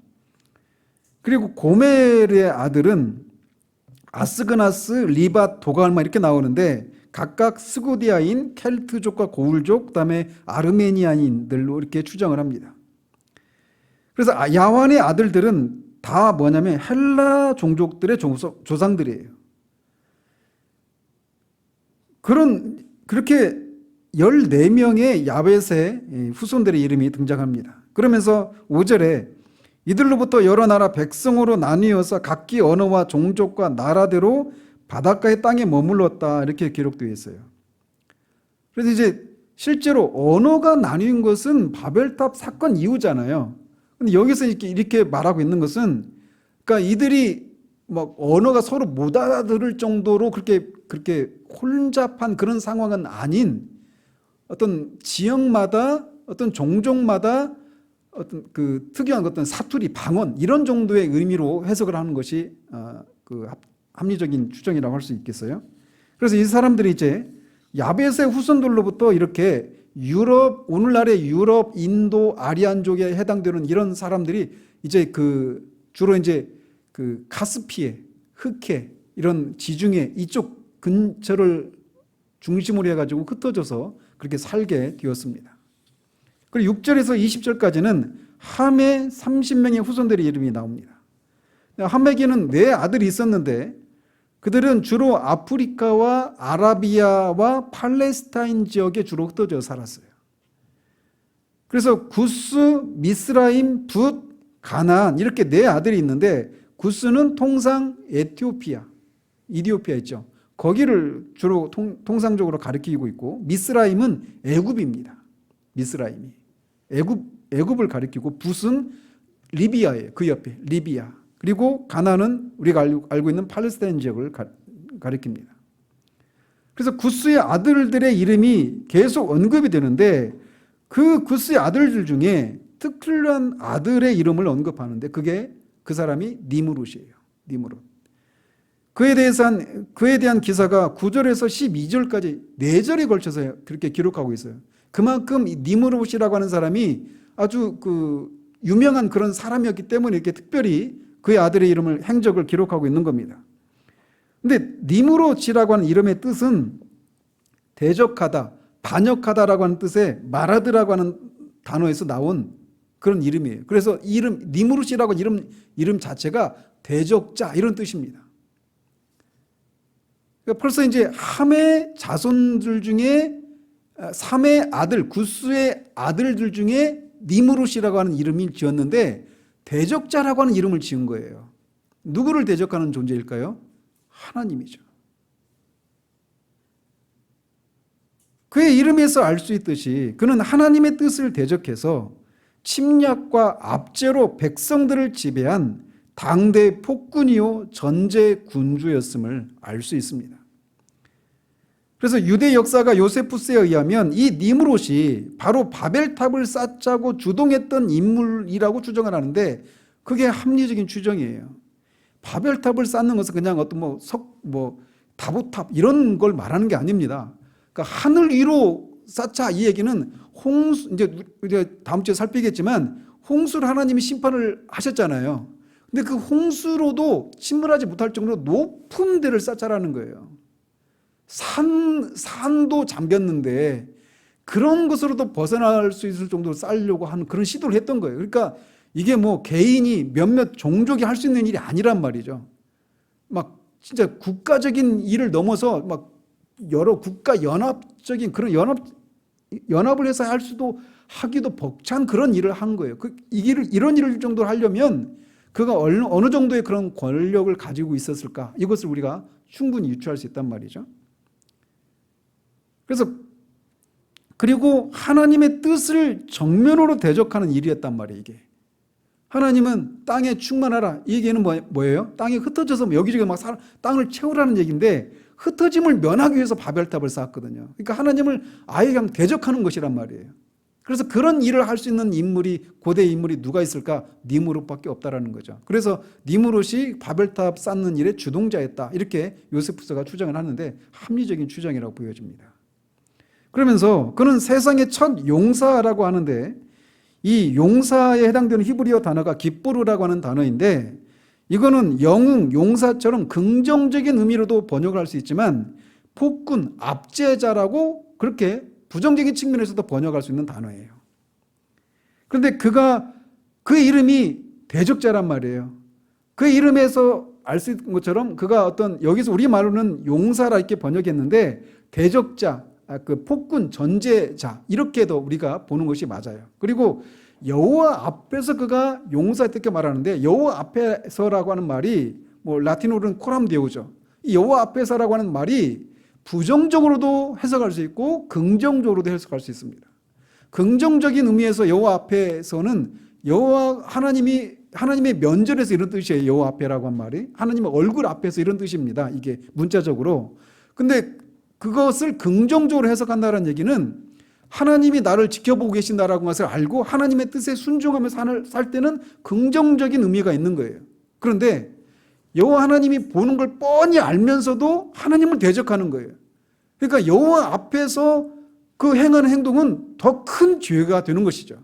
그리고 고멜의 아들은 아스그나스, 리밧, 도갈마 이렇게 나오는데, 각각 스고디아인, 켈트족과 고울족, 그다음에 아르메니아인들로 이렇게 추정을 합니다. 그래서 야완의 아들들은 다 뭐냐면 헬라 종족들의 조상들이에요. 그렇게 14명의 야벳의 후손들의 이름이 등장합니다. 그러면서 5절에 이들로부터 여러 나라 백성으로 나뉘어서 각기 언어와 종족과 나라대로 바닷가의 땅에 머물렀다, 이렇게 기록되어 있어요. 그래서 이제 실제로 언어가 나뉜 것은 바벨탑 사건 이후잖아요. 근데 여기서 이렇게 말하고 있는 것은, 그러니까 이들이 막 언어가 서로 못 알아들을 정도로 그렇게 혼잡한 그런 상황은 아닌, 어떤 지역마다 어떤 종족마다 어떤 그 특이한 어떤 사투리, 방언, 이런 정도의 의미로 해석을 하는 것이 그 합리적인 추정이라고 할 수 있겠어요. 그래서 이 사람들이 이제 야벳의 후손들로부터 이렇게 유럽, 오늘날의 유럽, 인도, 아리안족에 해당되는 이런 사람들이 이제 주로 이제 그 카스피해, 흑해, 이런 지중해 이쪽 근처를 중심으로 해가지고 흩어져서 그렇게 살게 되었습니다. 그리고 6절에서 20절까지는 함의 30명의 후손들의 이름이 나옵니다. 함에게는 4아들이 있었는데 그들은 주로 아프리카와 아라비아와 팔레스타인 지역에 주로 흩어져 살았어요. 그래서 구스, 미스라임, 붓, 가나안, 이렇게 4아들이 있는데, 구스는 통상 이디오피아 있죠. 거기를 주로 통상적으로 가리키고 있고, 미스라임은 애굽입니다. 미스라임이 애굽을 가리키고, 붓은 리비아예요. 그 옆에 리비아. 그리고 가나안은 우리가 알고 있는 팔레스타인 지역을 가리킵니다. 그래서 구스의 아들들의 이름이 계속 언급이 되는데, 그 구스의 아들들 중에 특별한 아들의 이름을 언급하는데 그게 그 사람이 니무롯이에요. 니무롯. 그에 대한 기사가 9절에서 12절까지 4절에 걸쳐서 그렇게 기록하고 있어요. 그만큼 이 니무롯이라고 하는 사람이 아주 유명한 그런 사람이었기 때문에 이렇게 특별히 그의 아들의 이름을 행적을 기록하고 있는 겁니다. 근데 니무롯이라고 하는 이름의 뜻은 대적하다, 반역하다라고 하는 뜻의 마라드라고 하는 단어에서 나온 그런 이름이에요. 그래서 니무롯이라고 하는 이름 자체가 대적자 이런 뜻입니다. 그러니까 벌써 이제 함의 자손들 중에 3의 아들, 구스의 아들들 중에 니무롯이라고 하는 이름을 지었는데 대적자라고 하는 이름을 지은 거예요. 누구를 대적하는 존재일까요? 하나님이죠. 그의 이름에서 알 수 있듯이 그는 하나님의 뜻을 대적해서 침략과 압제로 백성들을 지배한 당대 폭군이요 전제 군주였음을 알 수 있습니다. 그래서 유대 역사가 요세푸스에 의하면 이 니무롯이 바로 바벨탑을 쌓자고 주동했던 인물이라고 추정을 하는데 그게 합리적인 추정이에요. 바벨탑을 쌓는 것은 그냥 어떤 다보탑 이런 걸 말하는 게 아닙니다. 그러니까 하늘 위로 쌓자 이 얘기는 이제 다음 주에 살피겠지만 홍수를 하나님이 심판을 하셨잖아요. 근데 그 홍수로도 침몰하지 못할 정도로 높은 데를 쌓자라는 거예요. 산도 잠겼는데 그런 것으로도 벗어날 수 있을 정도로 쌓으려고 하는 그런 시도를 했던 거예요. 그러니까 이게 개인이 몇몇 종족이 할 수 있는 일이 아니란 말이죠. 막 진짜 국가적인 일을 넘어서 막 여러 국가 연합적인 그런 연합을 해서 하기도 벅찬 그런 일을 한 거예요. 이런 일을 정도로 하려면 그가 어느 정도의 그런 권력을 가지고 있었을까? 이것을 우리가 충분히 유추할 수 있단 말이죠. 그리고 하나님의 뜻을 정면으로 대적하는 일이었단 말이에요, 이게. 하나님은 땅에 충만하라. 이 얘기는 뭐예요? 땅이 흩어져서 여기저기 막 땅을 채우라는 얘기인데 흩어짐을 면하기 위해서 바벨탑을 쌓았거든요. 그러니까 하나님을 아예 그냥 대적하는 것이란 말이에요. 그래서 그런 일을 할 수 있는 고대 인물이 누가 있을까? 니무롯밖에 없다라는 거죠. 그래서 니무롯이 바벨탑 쌓는 일의 주동자였다. 이렇게 요세푸스가 추정을 하는데 합리적인 추정이라고 보여집니다. 그러면서 그는 세상의 첫 용사라고 하는데 이 용사에 해당되는 히브리어 단어가 기쁘르라고 하는 단어인데 이거는 영웅, 용사처럼 긍정적인 의미로도 번역을 할 수 있지만 폭군, 압제자라고 그렇게 부정적인 측면에서도 번역할 수 있는 단어예요. 그런데 그의 이름이 대적자란 말이에요. 그의 이름에서 알 수 있는 것처럼 그가 여기서 우리 말로는 용사라 이렇게 번역했는데 대적자, 폭군, 전제자 이렇게도 우리가 보는 것이 맞아요. 그리고 여호와 앞에서 그가 용사 이렇게 말하는데 여호와 앞에서라고 하는 말이 라틴어로는 코람 데오죠. 이 여호와 앞에서라고 하는 말이 부정적으로도 해석할 수 있고 긍정적으로도 해석할 수 있습니다. 긍정적인 의미에서 여호와 앞에서는 하나님의 면전에서 이런 뜻이에요. 여호와 앞에라고 한 말이 하나님의 얼굴 앞에서 이런 뜻입니다. 이게 문자적으로. 근데 그것을 긍정적으로 해석한다는 얘기는 하나님이 나를 지켜보고 계신다라는 것을 알고 하나님의 뜻에 순종하면서 살 때는 긍정적인 의미가 있는 거예요. 그런데 여호와 하나님이 보는 걸 뻔히 알면서도 하나님을 대적하는 거예요. 그러니까 여호와 앞에서 그 행하는 행동은 더 큰 죄가 되는 것이죠.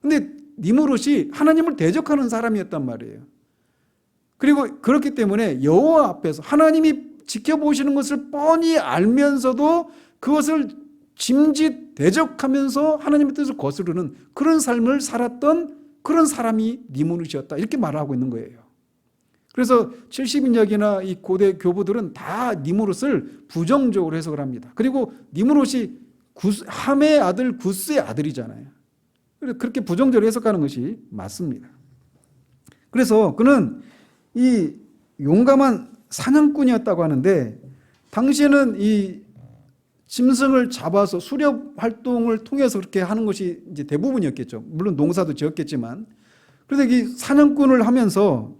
그런데 니무롯이 하나님을 대적하는 사람이었단 말이에요. 그리고 그렇기 때문에 여호와 앞에서 하나님이 지켜보시는 것을 뻔히 알면서도 그것을 짐짓 대적하면서 하나님의 뜻을 거스르는 그런 삶을 살았던 그런 사람이 니무롯이었다. 이렇게 말하고 있는 거예요. 그래서 70인역이나 이 고대 교부들은 다 니무롯을 부정적으로 해석을 합니다. 그리고 니무롯이 함의 아들 구스의 아들이잖아요. 그렇게 부정적으로 해석하는 것이 맞습니다. 그래서 그는 이 용감한 사냥꾼이었다고 하는데 당시에는 이 짐승을 잡아서 수렵 활동을 통해서 그렇게 하는 것이 이제 대부분이었겠죠. 물론 농사도 지었겠지만. 그래서 이 사냥꾼을 하면서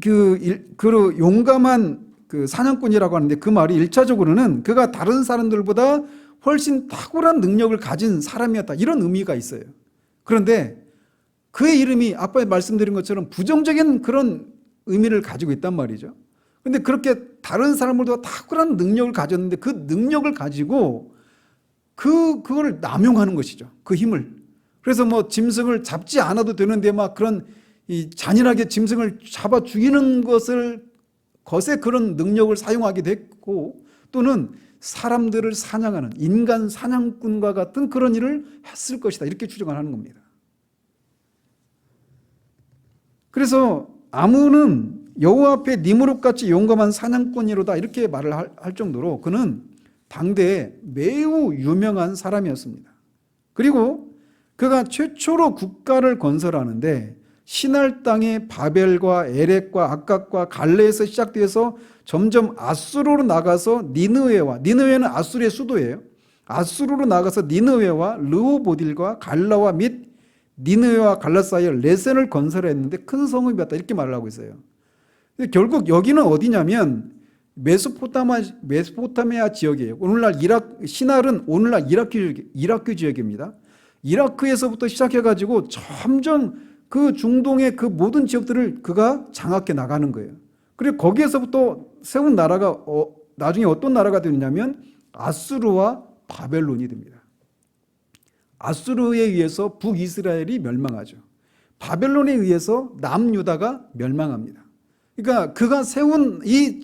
그 용감한 그 사냥꾼이라고 하는데 그 말이 1차적으로는 그가 다른 사람들보다 훨씬 탁월한 능력을 가진 사람이었다, 이런 의미가 있어요. 그런데 그의 이름이 아까 말씀드린 것처럼 부정적인 그런 의미를 가지고 있단 말이죠. 그런데 그렇게 다른 사람들보다 탁월한 능력을 가졌는데 그 능력을 가지고 그걸 남용하는 것이죠. 그 힘을. 그래서 뭐 짐승을 잡지 않아도 되는데 막 그런 잔인하게 짐승을 잡아 죽이는 것에 그런 능력을 사용하게 됐고, 또는 사람들을 사냥하는 인간 사냥꾼과 같은 그런 일을 했을 것이다, 이렇게 추정을 하는 겁니다. 그래서 아문은 여호와 앞에 니므롯같이 용감한 사냥꾼이로다, 이렇게 말을 할 정도로 그는 당대에 매우 유명한 사람이었습니다. 그리고 그가 최초로 국가를 건설하는데 신할 땅의 바벨과 에렉과 악각과 갈레에서 시작돼서 점점 아수르로 나가서 니느웨는 아수르의 수도예요. 아수르로 나가서 니느웨와 르호보딜과 갈라와 및 니느웨와 갈라 사이에 레센을 건설했는데 큰 성읍이 왔다, 이렇게 말을 하고 있어요. 결국 여기는 어디냐면 메소포타미아 지역이에요. 오늘날 신할은 오늘날 이라크 지역입니다. 이라크에서부터 시작해가지고 점점 그 중동의 그 모든 지역들을 그가 장악해 나가는 거예요. 그리고 거기에서부터 세운 나라가 나중에 어떤 나라가 되느냐면 아수르와 바벨론이 됩니다. 아수르에 의해서 북이스라엘이 멸망하죠. 바벨론에 의해서 남유다가 멸망합니다. 그러니까 그가 세운 이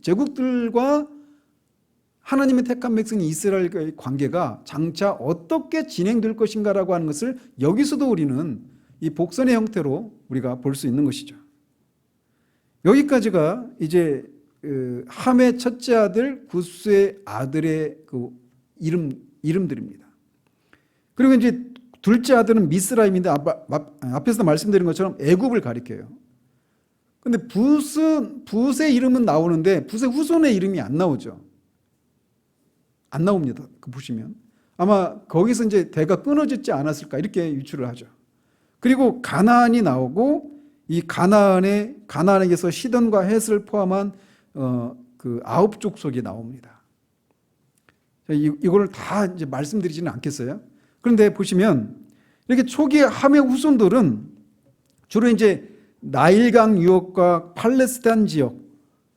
제국들과 하나님의 택한 백성이 이스라엘과의 관계가 장차 어떻게 진행될 것인가라고 하는 것을 여기서도 우리는 이 복선의 형태로 우리가 볼 수 있는 것이죠. 여기까지가 이제 함의 첫째 아들 구스의 아들의 그 이름들입니다. 그리고 이제 둘째 아들은 미스라임인데 앞에서 말씀드린 것처럼 애굽을 가리켜요. 그런데 붓의 이름은 나오는데 붓의 후손의 이름이 안 나오죠. 안 나옵니다. 그 보시면 아마 거기서 이제 대가 끊어지지 않았을까, 이렇게 유추를 하죠. 그리고 가나안이 나오고 이 가나안에게서 시돈과 헷을 포함한 그 9족속이 나옵니다. 이걸 다 이제 말씀드리지는 않겠어요. 그런데 보시면 이렇게 초기의 함의 후손들은 주로 이제 나일강 유역과 팔레스타인 지역,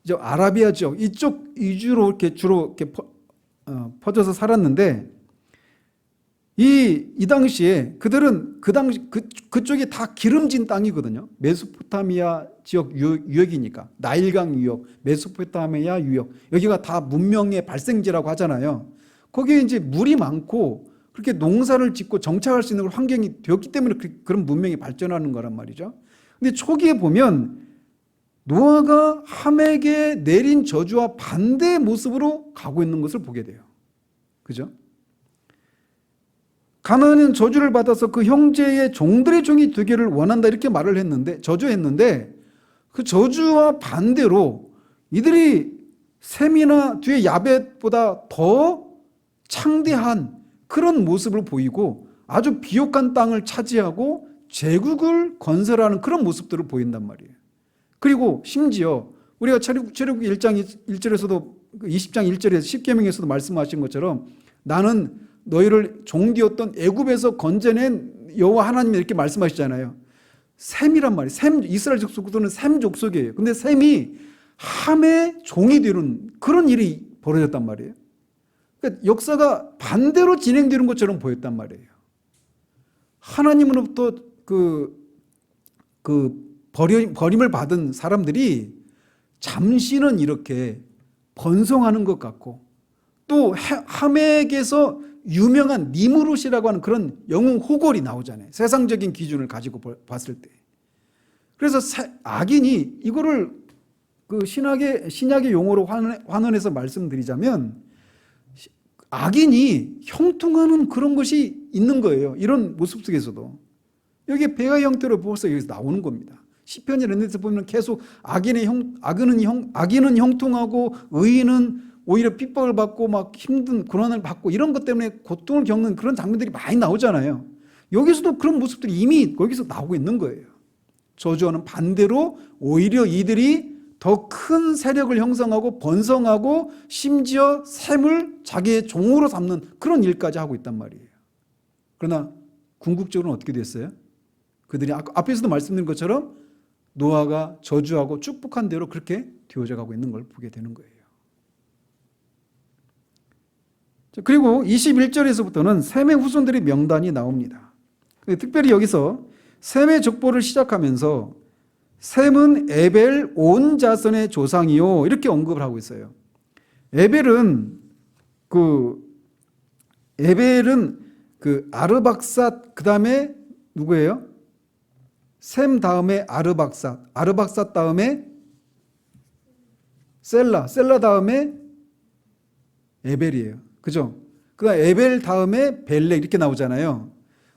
이제 아라비아 지역 이쪽 위주로 이렇게 주로 이렇게 퍼져서 살았는데 이 당시에 그들은 그쪽이 다 기름진 땅이거든요. 메소포타미아 지역 유역이니까 나일강 유역, 메소포타미아 유역, 여기가 다 문명의 발생지라고 하잖아요. 거기에 이제 물이 많고 그렇게 농사를 짓고 정착할 수 있는 환경이 되었기 때문에 그런 문명이 발전하는 거란 말이죠. 근데 초기에 보면 노아가 함에게 내린 저주와 반대의 모습으로 가고 있는 것을 보게 돼요. 그죠? 가나안은 저주를 받아서 그 형제의 종들의 종이 되기를 원한다, 이렇게 말을 했는데, 저주했는데 그 저주와 반대로 이들이 셈이나 뒤에 야벳보다 더 창대한 그런 모습을 보이고 아주 비옥한 땅을 차지하고 제국을 건설하는 그런 모습들을 보인단 말이에요. 그리고 심지어 우리가 출애굽기 1장 1절에서도 20장 1절에서 십계명에서도 말씀하신 것처럼 나는 너희를 종되었던 애굽에서 건져낸 여호와 하나님이 이렇게 말씀하시잖아요. 셈이란 말이에요. 이스라엘 족속들은 셈 족속이에요. 근데 셈이 함의 종이 되는 그런 일이 벌어졌단 말이에요. 그러니까 역사가 반대로 진행되는 것처럼 보였단 말이에요. 하나님으로부터 버림을 받은 사람들이 잠시는 이렇게 번성하는 것 같고, 또 함에게서 유명한 니므롯이라고 하는 그런 영웅 호걸이 나오잖아요. 세상적인 기준을 가지고 봤을 때. 그래서 악인이 이거를 그 신약의 용어로 환원해서 말씀드리자면 악인이 형통하는 그런 것이 있는 거예요. 이런 모습 속에서도. 여기 배가 형태로 벌써 여기서 나오는 겁니다. 시편 이런 데서 보면 계속 악인은 형통하고 의인은 오히려 핍박을 받고 막 힘든 고난을 받고 이런 것 때문에 고통을 겪는 그런 장면들이 많이 나오잖아요. 여기서도 그런 모습들이 이미 거기서 나오고 있는 거예요. 저주와는 반대로 오히려 이들이 더 큰 세력을 형성하고 번성하고 심지어 셈을 자기의 종으로 삼는 그런 일까지 하고 있단 말이에요. 그러나 궁극적으로는 어떻게 됐어요? 그들이 앞에서도 말씀드린 것처럼 노아가 저주하고 축복한 대로 그렇게 되어져 가고 있는 걸 보게 되는 거예요. 그리고 21절에서부터는 셈의 후손들의 명단이 나옵니다. 특별히 여기서 셈의 족보를 시작하면서 셈은 에벨 온 자손의 조상이요 이렇게 언급을 하고 있어요. 에벨은 아르박삿 그다음에 누구예요? 셈 다음에 아르박삿 다음에 셀라 다음에 에벨이에요. 그죠? 그다음 에벨 다음에 벨렉 이렇게 나오잖아요.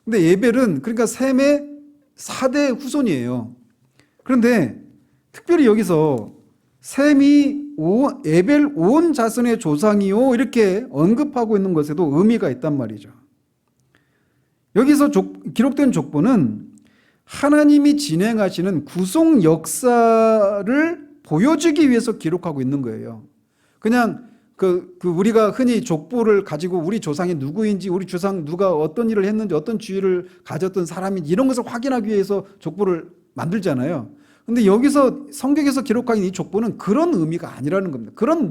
근데 에벨은 그러니까 셈의 4대 후손이에요. 그런데 특별히 여기서 셈이 에벨 온 자손의 조상이요 이렇게 언급하고 있는 것에도 의미가 있단 말이죠. 여기서 기록된 족보는 하나님이 진행하시는 구속 역사를 보여주기 위해서 기록하고 있는 거예요. 그냥 우리가 흔히 족보를 가지고 우리 조상이 누구인지, 우리 조상 누가 어떤 일을 했는지, 어떤 지위를 가졌던 사람인지 이런 것을 확인하기 위해서 족보를 만들잖아요. 근데 여기서 성경에서 기록한 이 족보는 그런 의미가 아니라는 겁니다. 그런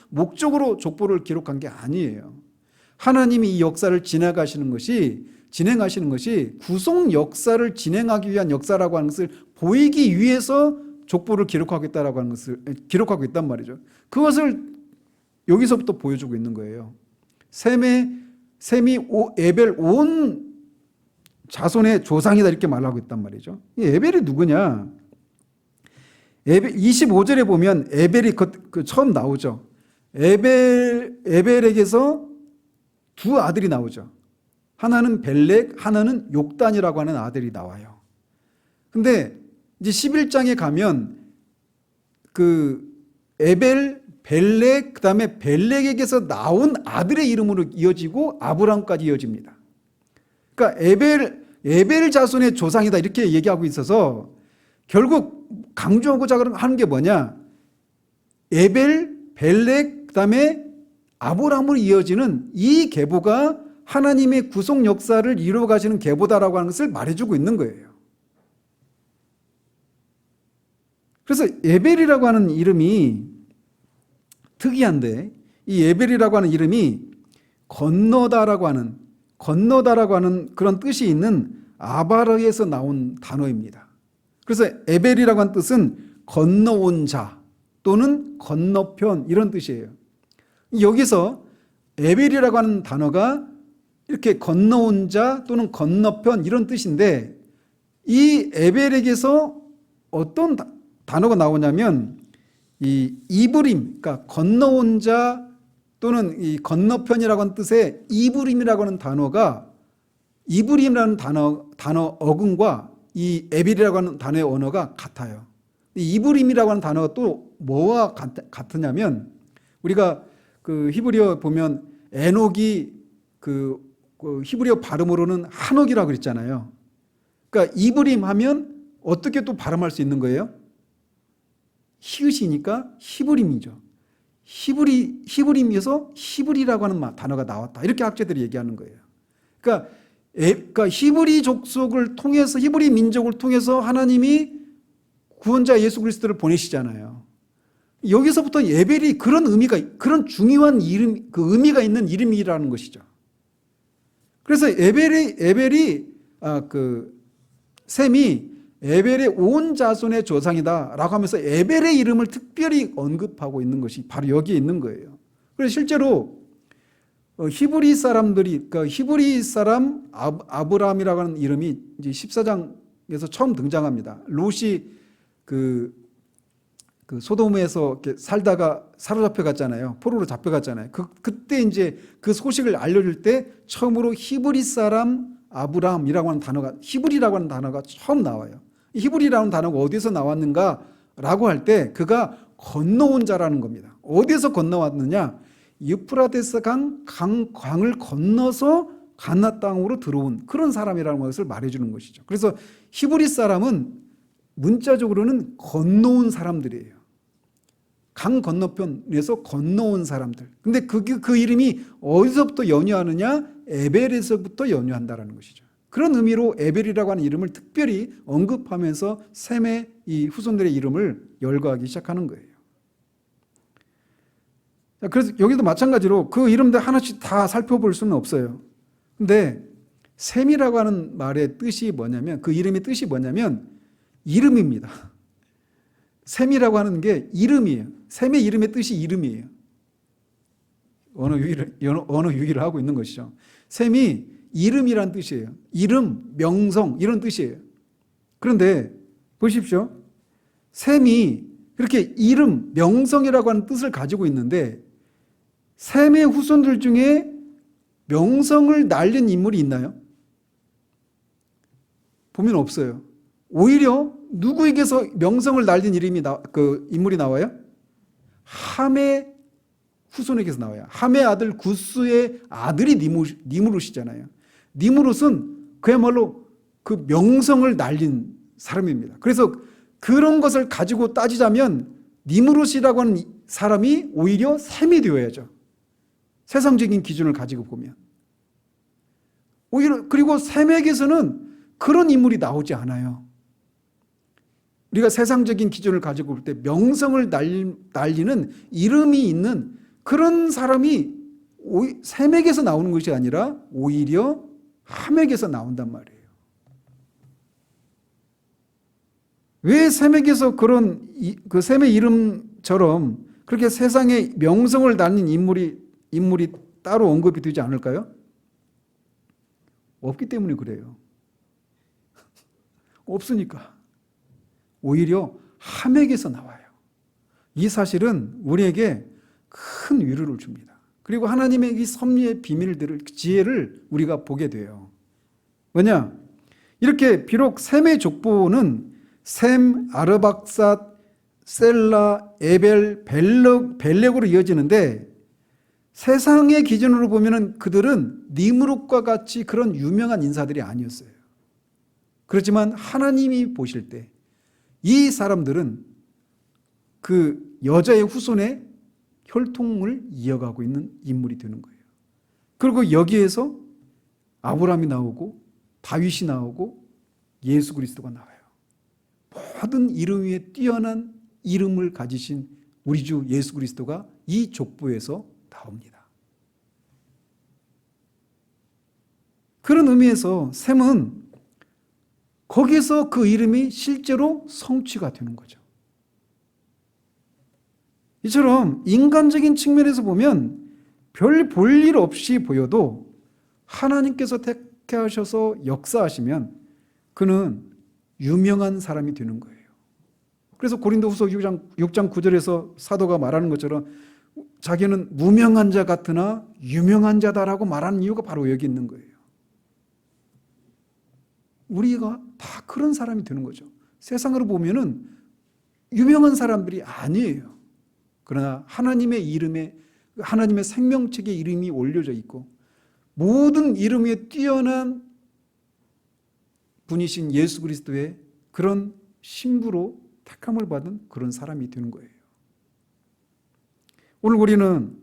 목적으로 족보를 기록한 게 아니에요. 하나님이 이 역사를 진행하시는 것이 구속 역사를 진행하기 위한 역사라고 하는 것을 보이기 위해서 족보를 기록하고 있단 말이죠. 그것을 여기서부터 보여주고 있는 거예요. 셈이 에벨 온 자손의 조상이다 이렇게 말하고 있단 말이죠. 이 에벨이 누구냐? 25절에 보면 에벨이 처음 나오죠. 에벨에게서 두 아들이 나오죠. 하나는 벨렉, 하나는 욕단이라고 하는 아들이 나와요. 근데 이제 11장에 가면 에벨, 벨렉, 그 다음에 벨렉에게서 나온 아들의 이름으로 이어지고 아브람까지 이어집니다. 그러니까 에벨 자손의 조상이다 이렇게 얘기하고 있어서 결국 강조하고자 하는 게 뭐냐? 에벨, 벨렉, 그 다음에 아브람으로 이어지는 이 계보가 하나님의 구속 역사를 이루어 가시는 계보다라고 하는 것을 말해주고 있는 거예요. 그래서 에벨이라고 하는 이름이 특이한데, 이 에벨이라고 하는 이름이 건너다라고 하는 그런 뜻이 있는 아바르에서 나온 단어입니다. 그래서 에벨이라고 하는 뜻은 건너온 자 또는 건너편 이런 뜻이에요. 여기서 에벨이라고 하는 단어가 이렇게 건너온 자 또는 건너편 이런 뜻인데, 이 에벨에게서 어떤 단어가 나오냐면 이 이브림, 그러니까 건너온 자 또는 이 건너편이라고 하는 뜻의 이브림이라고 하는 단어가, 이브림이라는 단어 어근과 이 에벨이라고 하는 단어의 언어가 같아요. 이 이브림이라고 하는 단어가 또 뭐와 같으냐면, 우리가 히브리어 보면 에녹이 히브리어 발음으로는 한옥이라고 그랬잖아요. 그러니까 이브림 하면 어떻게 또 발음할 수 있는 거예요? 히읗이니까 히브림이죠. 히브림에서 히브리라고 하는 단어가 나왔다. 이렇게 학자들이 얘기하는 거예요. 그러니까 히브리 족속을 통해서, 히브리 민족을 통해서 하나님이 구원자 예수 그리스도를 보내시잖아요. 여기서부터 에벨이 그런 중요한 의미가 있는 이름이라는 것이죠. 그래서 셈이 에벨의 온 자손의 조상이다라고 하면서 에벨의 이름을 특별히 언급하고 있는 것이 바로 여기에 있는 거예요. 그래서 실제로 히브리 사람 아브람이라고 하는 이름이 이제 14장에서 처음 등장합니다. 롯이 소돔에서 이렇게 살다가 사로잡혀 갔잖아요. 포로로 잡혀갔잖아요. 그때 이제 그 소식을 알려줄 때 처음으로 히브리 사람 아브람이라고 하는 단어가, 히브리라고 하는 단어가 처음 나와요. 히브리라는 단어가 어디서 나왔는가라고 할 때 그가 건너온 자라는 겁니다. 어디서 건너왔느냐? 유프라데스 강을 건너서 가나안 땅으로 들어온 그런 사람이라는 것을 말해주는 것이죠. 그래서 히브리 사람은 문자적으로는 건너온 사람들이에요. 강 건너편에서 건너온 사람들. 근데 그 이름이 어디서부터 연유하느냐? 에벨에서부터 연유한다라는 것이죠. 그런 의미로 에벨이라고 하는 이름을 특별히 언급하면서 셈의 이 후손들의 이름을 열거하기 시작하는 거예요. 그래서 여기도 마찬가지로 그 이름들 하나씩 다 살펴볼 수는 없어요. 근데 셈이라고 하는 말의 뜻이 뭐냐면, 그 이름의 뜻이 뭐냐면 이름입니다. 셈이라고 하는 게 이름이에요. 셈의 이름의 뜻이 이름이에요. 언어 유희를 하고 있는 것이죠. 셈이 이름이란 뜻이에요. 이름, 명성 이런 뜻이에요. 그런데 보십시오. 셈이 그렇게 이름, 명성이라고 하는 뜻을 가지고 있는데 셈의 후손들 중에 명성을 날린 인물이 있나요? 보면 없어요. 오히려 누구에게서 명성을 날린 인물이 나와요? 함의 후손에게서 나와요. 함의 아들 구스의 아들이 니무롯이잖아요. 니무롯은 그야말로 그 명성을 날린 사람입니다. 그래서 그런 것을 가지고 따지자면 니무롯이라고 하는 사람이 오히려 셈이 되어야죠. 세상적인 기준을 가지고 보면. 오히려 그리고 셈에게서는 그런 인물이 나오지 않아요. 우리가 세상적인 기준을 가지고 볼 때 명성을 날리는 이름이 있는 그런 사람이 셈에게서 나오는 것이 아니라 오히려 함에게서 나온단 말이에요. 왜 셈에게서 그런 그 셈의 이름처럼 그렇게 세상에 명성을 날린 인물이 따로 언급이 되지 않을까요? 없기 때문에 그래요. 없으니까. 오히려 함에게서 나와요. 이 사실은 우리에게 큰 위로를 줍니다. 그리고 하나님의 이 섭리의 비밀들을, 지혜를 우리가 보게 돼요. 뭐냐? 이렇게 비록 셈의 족보는 셈, 아르박삿, 셀라, 에벨, 벨렉으로 이어지는데 세상의 기준으로 보면 그들은 니므롯과 같이 그런 유명한 인사들이 아니었어요. 그렇지만 하나님이 보실 때 이 사람들은 그 여자의 후손의 혈통을 이어가고 있는 인물이 되는 거예요. 그리고 여기에서 아브라함이 나오고 다윗이 나오고 예수 그리스도가 나와요. 모든 이름 위에 뛰어난 이름을 가지신 우리 주 예수 그리스도가 이 족보에서 나옵니다. 그런 의미에서 셈은 거기서 그 이름이 실제로 성취가 되는 거죠. 이처럼 인간적인 측면에서 보면 별 볼 일 없이 보여도 하나님께서 택하셔서 역사하시면 그는 유명한 사람이 되는 거예요. 그래서 고린도후서 6장 9절에서 사도가 말하는 것처럼 자기는 무명한 자 같으나 유명한 자다라고 말하는 이유가 바로 여기 있는 거예요. 우리가 다 그런 사람이 되는 거죠. 세상으로 보면은 유명한 사람들이 아니에요. 그러나 하나님의 이름에, 하나님의 생명책에 이름이 올려져 있고 모든 이름 위에 뛰어난 분이신 예수 그리스도의 그런 신부로 택함을 받은 그런 사람이 되는 거예요. 오늘 우리는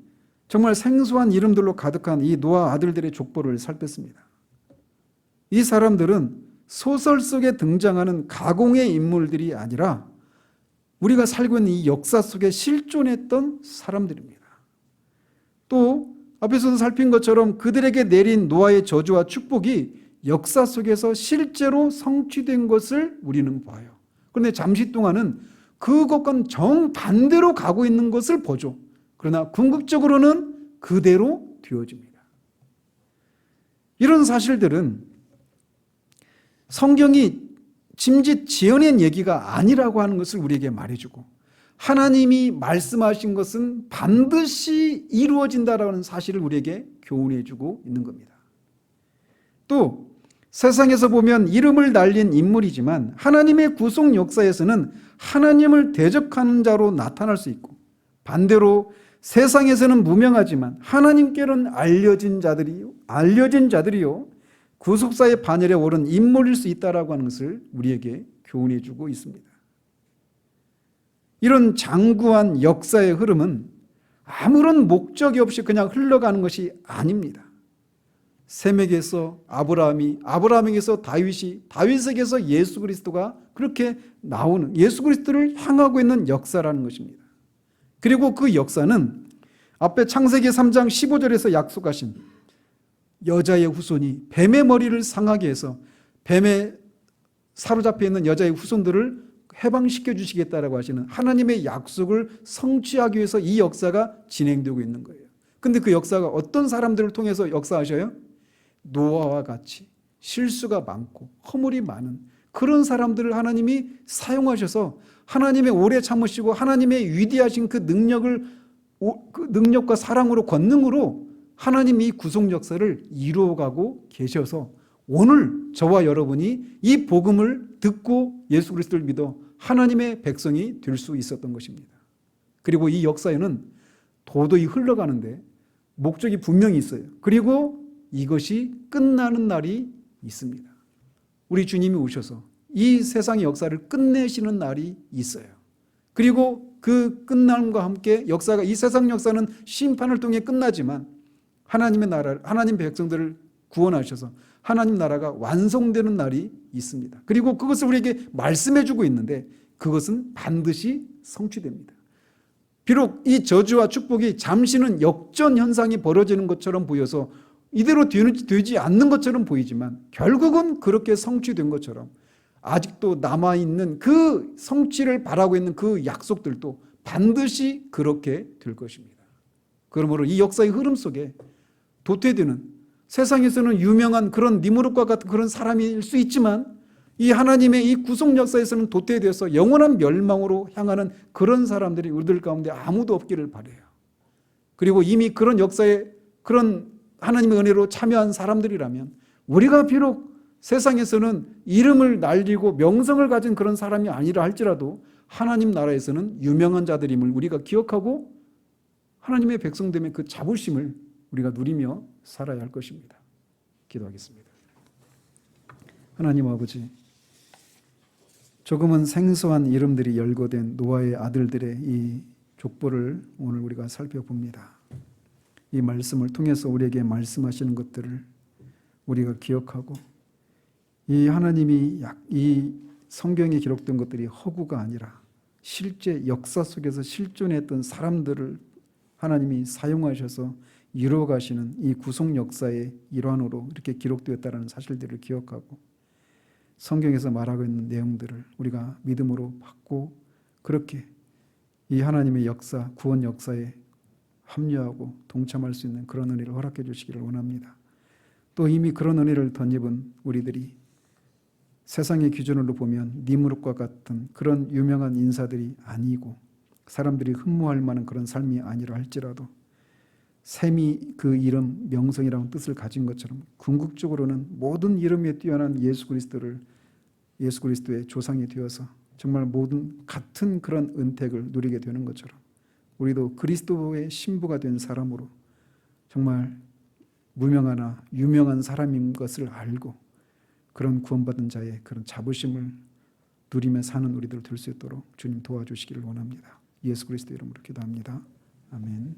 정말 생소한 이름들로 가득한 이 노아 아들들의 족보를 살폈습니다. 이 사람들은 소설 속에 등장하는 가공의 인물들이 아니라 우리가 살고 있는 이 역사 속에 실존했던 사람들입니다. 또 앞에서도 살핀 것처럼 그들에게 내린 노아의 저주와 축복이 역사 속에서 실제로 성취된 것을 우리는 봐요. 그런데 잠시 동안은 그것과는 정반대로 가고 있는 것을 보죠. 그러나 궁극적으로는 그대로 되어집니다. 이런 사실들은 성경이 짐짓 지어낸 얘기가 아니라고 하는 것을 우리에게 말해주고 하나님이 말씀하신 것은 반드시 이루어진다라는 사실을 우리에게 교훈해주고 있는 겁니다. 또 세상에서 보면 이름을 날린 인물이지만 하나님의 구속 역사에서는 하나님을 대적하는 자로 나타날 수 있고 반대로 세상에서는 무명하지만 하나님께는 알려진 자들이요 구속사의 반열에 오른 인물일 수 있다라고 하는 것을 우리에게 교훈해 주고 있습니다. 이런 장구한 역사의 흐름은 아무런 목적이 없이 그냥 흘러가는 것이 아닙니다. 셈에게서 아브라함이, 아브라함에게서 다윗이, 다윗에게서 예수 그리스도가 그렇게 나오는, 예수 그리스도를 향하고 있는 역사라는 것입니다. 그리고 그 역사는 앞에 창세기 3장 15절에서 약속하신 여자의 후손이 뱀의 머리를 상하게 해서 뱀에 사로잡혀 있는 여자의 후손들을 해방시켜 주시겠다라고 하시는 하나님의 약속을 성취하기 위해서 이 역사가 진행되고 있는 거예요. 근데 그 역사가 어떤 사람들을 통해서 역사하셔요? 노아와 같이 실수가 많고 허물이 많은 그런 사람들을 하나님이 사용하셔서 하나님의 오래 참으시고 하나님의 위대하신 그 능력과 사랑으로 권능으로 하나님이 이 구속 역사를 이루어가고 계셔서 오늘 저와 여러분이 이 복음을 듣고 예수 그리스도를 믿어 하나님의 백성이 될 수 있었던 것입니다. 그리고 이 역사에는 도저히 흘러가는데 목적이 분명히 있어요. 그리고 이것이 끝나는 날이 있습니다. 우리 주님이 오셔서 이 세상의 역사를 끝내시는 날이 있어요. 그리고 그 끝남과 함께 역사가, 이 세상 역사는 심판을 통해 끝나지만 하나님의 나라, 하나님 백성들을 구원하셔서 하나님 나라가 완성되는 날이 있습니다. 그리고 그것을 우리에게 말씀해 주고 있는데 그것은 반드시 성취됩니다. 비록 이 저주와 축복이 잠시는 역전 현상이 벌어지는 것처럼 보여서 이대로 되지 않는 것처럼 보이지만 결국은 그렇게 성취된 것처럼 아직도 남아있는 그 성취를 바라고 있는 그 약속들도 반드시 그렇게 될 것입니다. 그러므로 이 역사의 흐름 속에 도태되는, 세상에서는 유명한 그런 니무롯과 같은 그런 사람일 수 있지만 이 하나님의 이 구속 역사에서는 도태되어서 영원한 멸망으로 향하는 그런 사람들이 우리들 가운데 아무도 없기를 바라요. 그리고 이미 그런 역사에, 그런 하나님의 은혜로 참여한 사람들이라면 우리가 비록 세상에서는 이름을 날리고 명성을 가진 그런 사람이 아니라 할지라도 하나님 나라에서는 유명한 자들임을 우리가 기억하고 하나님의 백성됨의 그 자부심을 우리가 누리며 살아야 할 것입니다. 기도하겠습니다. 하나님 아버지, 조금은 생소한 이름들이 열거된 노아의 아들들의 이 족보를 오늘 우리가 살펴봅니다. 이 말씀을 통해서 우리에게 말씀하시는 것들을 우리가 기억하고 이 하나님이 이 성경에 기록된 것들이 허구가 아니라 실제 역사 속에서 실존했던 사람들을 하나님이 사용하셔서 이루어가시는 이 구속 역사의 일환으로 이렇게 기록되었다는 사실들을 기억하고 성경에서 말하고 있는 내용들을 우리가 믿음으로 받고 그렇게 이 하나님의 역사, 구원 역사에 합류하고 동참할 수 있는 그런 은혜를 허락해 주시기를 원합니다. 또 이미 그런 은혜를 덧입은 우리들이 세상의 기준으로 보면 니무롯과 같은 그런 유명한 인사들이 아니고 사람들이 흠모할 만한 그런 삶이 아니라 할지라도 셈이 그 이름, 명성이라는 뜻을 가진 것처럼 궁극적으로는 모든 이름에 뛰어난 예수 그리스도의 조상이 되어서 정말 모든 같은 그런 은택을 누리게 되는 것처럼 우리도 그리스도의 신부가 된 사람으로 정말 무명하나 유명한 사람인 것을 알고 그런 구원받은 자의 그런 자부심을 누리며 사는 우리들 될 수 있도록 주님 도와주시기를 원합니다. 예수 그리스도 이름으로 기도합니다. 아멘.